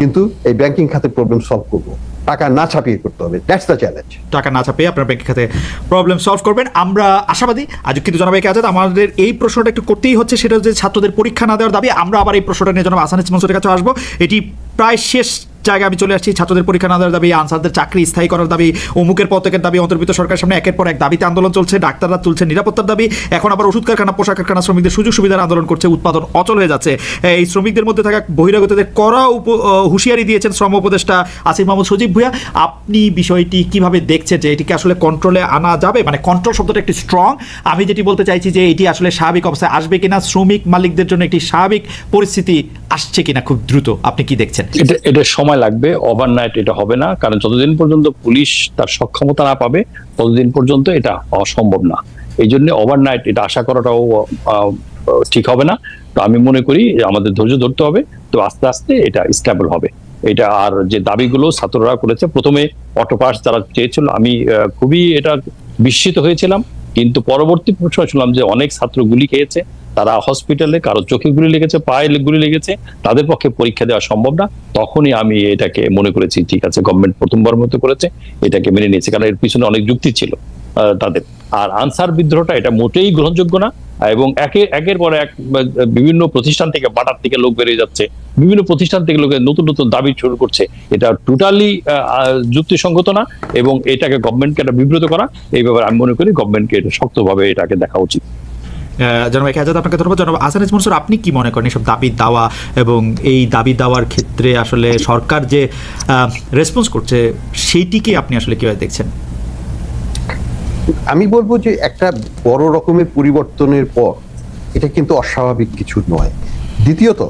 [SPEAKER 3] কিন্তু এই ব্যাংকিং খাতের প্রবলেম সলভ করবো। টাকা না ছাপিয়ে করতে হবে, দ্যাটস দ্য চ্যালেঞ্জ।
[SPEAKER 1] টাকা না ছাপিয়ে আপনার ব্যাংকিং খাতে প্রবলেম সলভ করবেন, আমরা আশাবাদী। আজ কিন্তু জনাব আজাদ, আমাদের এই প্রশ্নটা একটু করতেই হচ্ছে, সেটা হচ্ছে ছাত্রদের পরীক্ষা না দেওয়ার দাবি। আমরা আবার এই প্রশ্নটা নিয়ে জনাব আহসান মনসুরের কাছে আসবো। এটি প্রায় শেষ জায়গায় আমি চলে আসছি। ছাত্রদের পরীক্ষা না দেওয়ার দাবি, আনসারদের চাকরি স্থায়ী করার দাবি, অমুকের পদত্যাগের দাবি, অন্তর্বর্তী সরকারের সামনে একের পর এক দাবিতে আন্দোলন চলছে। ডাক্তাররা তুলছে নিরাপত্তার দাবি, এখন আবার ওষুধ কারখানা, পোশাক কারখানা শ্রমিকদের সুযোগ সুবিধার আন্দোলন করছে। উৎপাদন অচল হয়ে যাচ্ছে। এই শ্রমিকদের মধ্যে থাকা বহিরাগতদের কড়া হুঁশিয়ারি দিয়েছেন শ্রম উপদেষ্টা আসিফ মাহমুদ সজীব ভুঁইয়া। আপনি বিষয়টি কিভাবে দেখছেন, যে এটিকে আসলে কন্ট্রোলে আনা যাবে? মানে কন্ট্রোল শব্দটা একটু স্ট্রং, আমি যেটি বলতে চাইছি যে এটি আসলে স্বাভাবিক অবস্থায় আসবে কিনা, শ্রমিক মালিকদের জন্য একটি স্বাভাবিক পরিস্থিতি আসছে কিনা খুব দ্রুত, আপনি কি দেখছেন?
[SPEAKER 2] এটা সময় লাগবে, ওভারনাইট এটা হবে না। কারণ যতদিন পর্যন্ত পুলিশ তার সক্ষমতা না পাবে ততদিন পর্যন্ত এটা অসম্ভব না। এই জন্য ওভারনাইট এটা আশা করাটাও ঠিক হবে না। তো আমি মনে করি আমাদের ধৈর্য ধরতে হবে, তো আস্তে আস্তে এটা স্টেবল হবে। এটা আর যে দাবিগুলো ছাত্ররা করেছে, প্রথমে অটোপাস যারা চেয়েছিল, আমি খুবই এটা বিস্মিত হয়েছিলাম, কিন্তু পরবর্তী সময় শুনলাম যে অনেক ছাত্র গুলি খেয়েছে, তারা হসপিটালে, কারো চোখে গুলি লেগেছে, পায়ে গুলি লেগেছে, তাদের পক্ষে পরীক্ষা দেওয়া সম্ভব না। তখনই আমি এটাকে মনে করেছি ঠিক আছে, গভর্নমেন্ট প্রথমবার মতো করেছে, এটাকে মেনে নিয়েছে, কারণ এর পিছনে অনেক যুক্তি ছিল তাদের। আর আনসার বিদ্রোহটা এটা মোটেই গ্রহণযোগ্য না, এবং একের পর এক বিভিন্ন প্রতিষ্ঠান থেকে, বাটার থেকে লোক বেরিয়ে যাচ্ছে, বিভিন্ন প্রতিষ্ঠান থেকে লোকের নতুন নতুন দাবি শুরু করছে। এটা টোটালি যুক্তিসঙ্গত না, এবং এটাকে গভর্নমেন্টকে এটা বিব্রত করা, এই ব্যাপারে আমি মনে করি গভর্নমেন্টকে এটা শক্তভাবে এটাকে দেখা উচিত।
[SPEAKER 1] জনাব আজাদ, আপনাকে ধন্যবাদ। জনাব আহসান মনসুর, আপনি কি মনে করেন এসব দাবি দাওয়া এবং এই দাবি দাওয়ার ক্ষেত্রে আসলে সরকার যে রেসপন্স করছে সেইটিকে আপনি আসলে কিভাবে দেখছেন?
[SPEAKER 3] আমি বলবো যে একটা বড় রকমের পরিবর্তনের পর এটা কিন্তু অস্বাভাবিক কিছু নয়। দ্বিতীয়ত,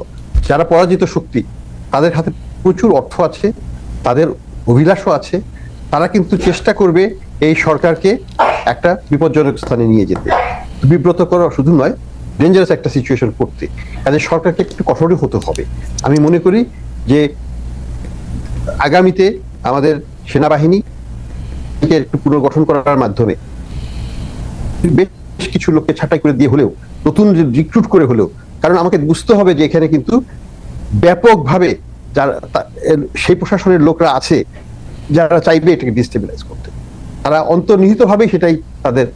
[SPEAKER 3] যারা পরাজিত শক্তি, তাদের হাতে প্রচুর অর্থ আছে, তাদের অভিলাষও আছে, তারা কিন্তু চেষ্টা করবে এই সরকারকে একটা বিপজ্জনক স্থানে নিয়ে যেতে, বিব্রত করা শুধু নয়, ডেঞ্জারাস একটা সিচুয়েশন করতে। কাজে সরকারকে একটু কঠোরই হতে হবে। আমি মনে করি যে আগামীতে আমাদের সেনাবাহিনীকে একটু পুনর্গঠন করার মাধ্যমে বেশ কিছু লোককে ছাঁটাই করে দিয়ে হলেও, নতুন রিক্রুট করে হলেও, কারণ আমাকে বুঝতে হবে যে এখানে কিন্তু ব্যাপকভাবে যারা সেই প্রশাসনের লোকরা আছে যারা চাইবে এটাকে ডিস্টেবিলাইজ করতে, তারা অন্তর্নিহিতভাবে সেটাই তাদের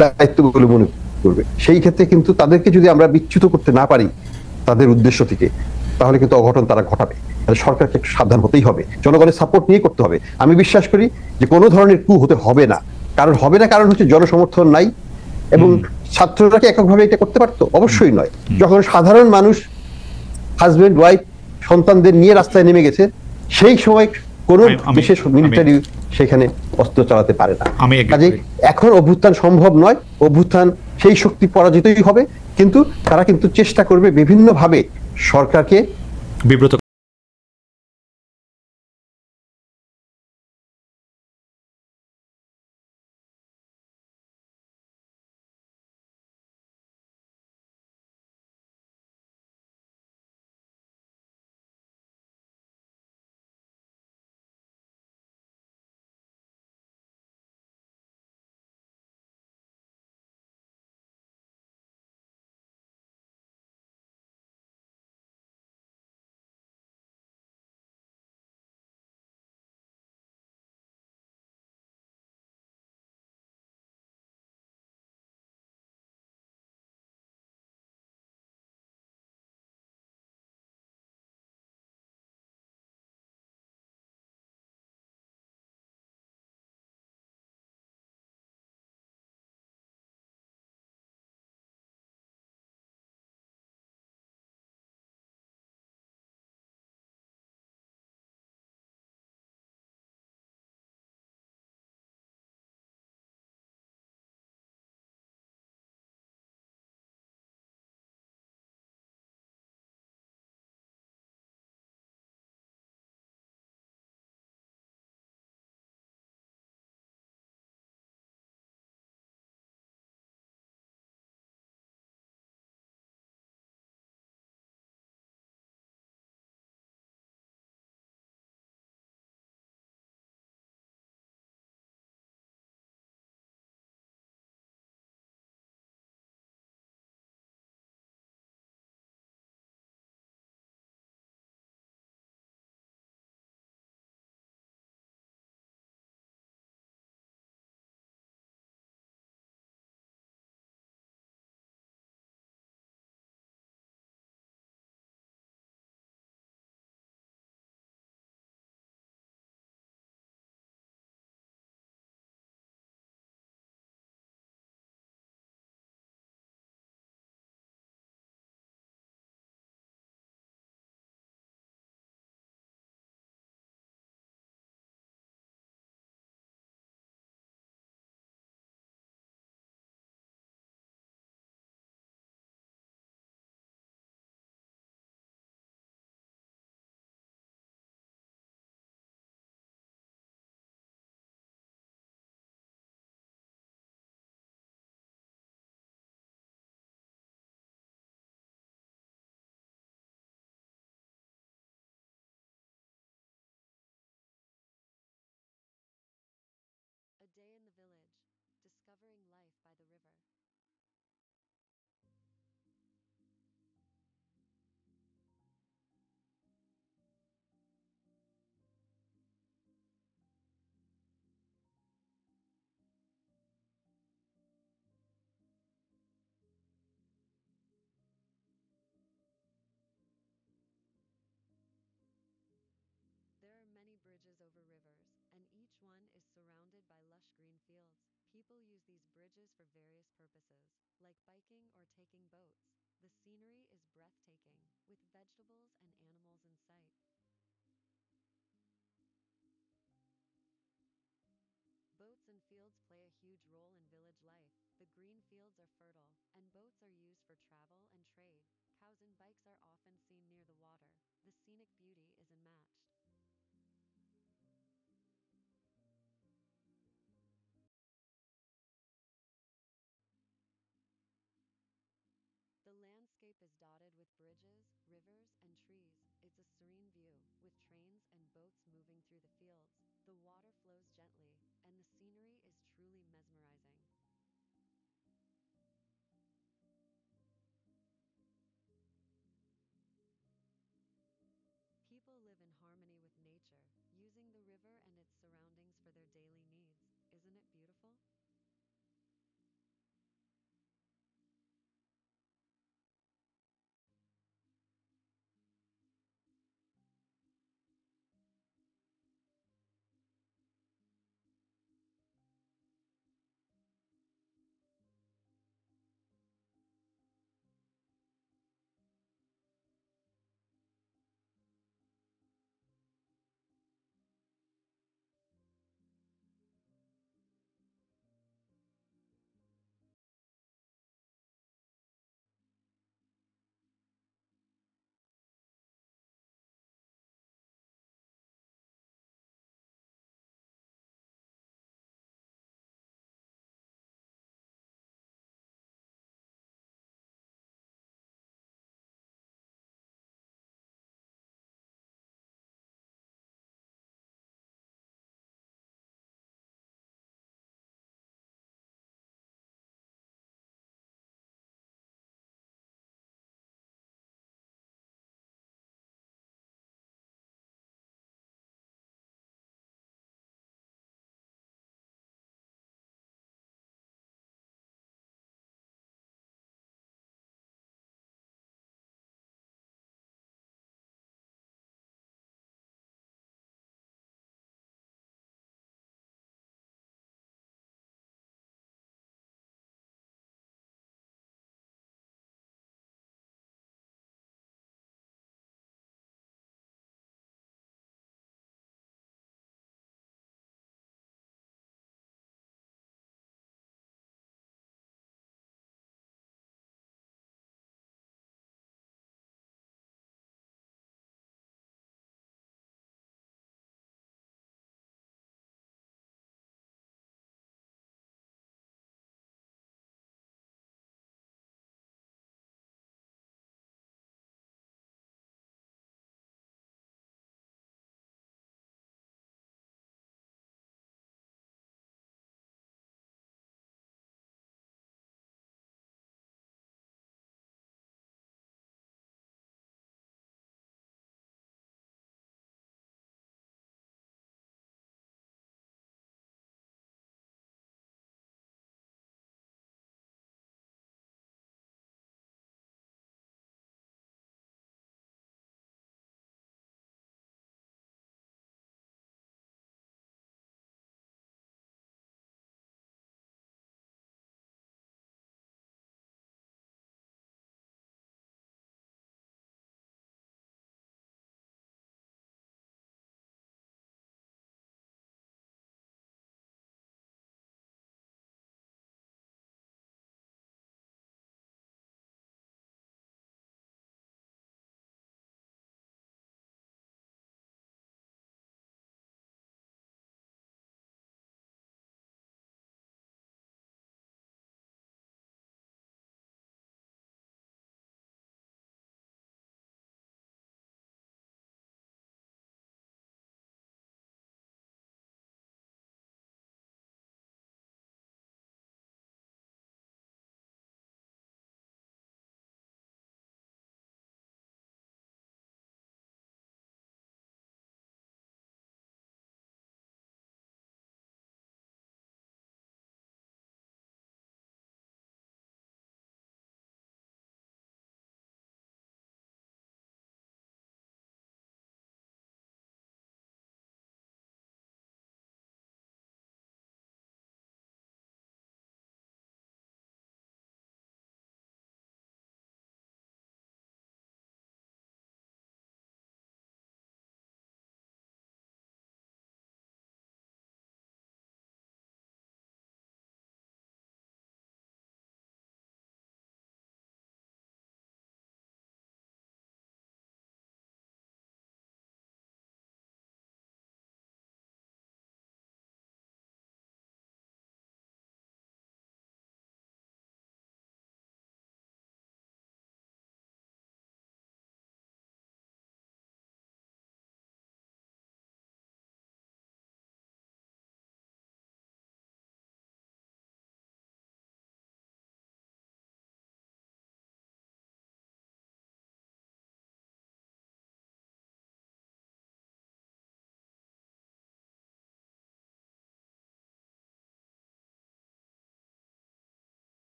[SPEAKER 3] দায়িত্ব বলে মনে করবে। সেই ক্ষেত্রে কিন্তু তাদেরকে যদি আমরা বিচ্যুত করতে না পারি তাদের উদ্দেশ্য থেকে, তাহলে কিন্তু অঘটন তারা ঘটাবে। সরকারকে একটু সাবধান হতেই হবে, জনগণের সাপোর্ট নিয়ে করতে হবে। আমি বিশ্বাস করি যে কোনো ধরনের কু হতে হবে না, কারণ হচ্ছে জনসমর্থন নাই, এবং ছাত্ররা কি এককভাবে এটা করতে পারতো? অবশ্যই নয়। যখন সাধারণ মানুষ হাজবেন্ড ওয়াইফ সন্তানদের নিয়ে রাস্তায় নেমে গেছে, সেই সময় কোন বিশেষ মিলিটারি সেখানে অস্ত্র চালাতে পারে না। কাজে এখন অভ্যুত্থান সম্ভব নয়, অভ্যুত্থান সেই শক্তি পরাজিতই হবে, কিন্তু তারা কিন্তু চেষ্টা করবে বিভিন্নভাবে সরকারকে
[SPEAKER 1] বিব্রত
[SPEAKER 4] one is surrounded by lush green fields. People use these bridges for various purposes, like biking or taking boats. The scenery is breathtaking, with vegetables and animals in sight. Boats and fields play a huge role in village life. The green fields are fertile, and boats are used for travel and trade. Cows and bikes are often seen near the water. The scenic beauty is unmatched. The landscape is dotted with bridges, rivers, and trees. It's a serene view, with trains and boats moving through the fields. The water flows gently, and the scenery is truly mesmerizing.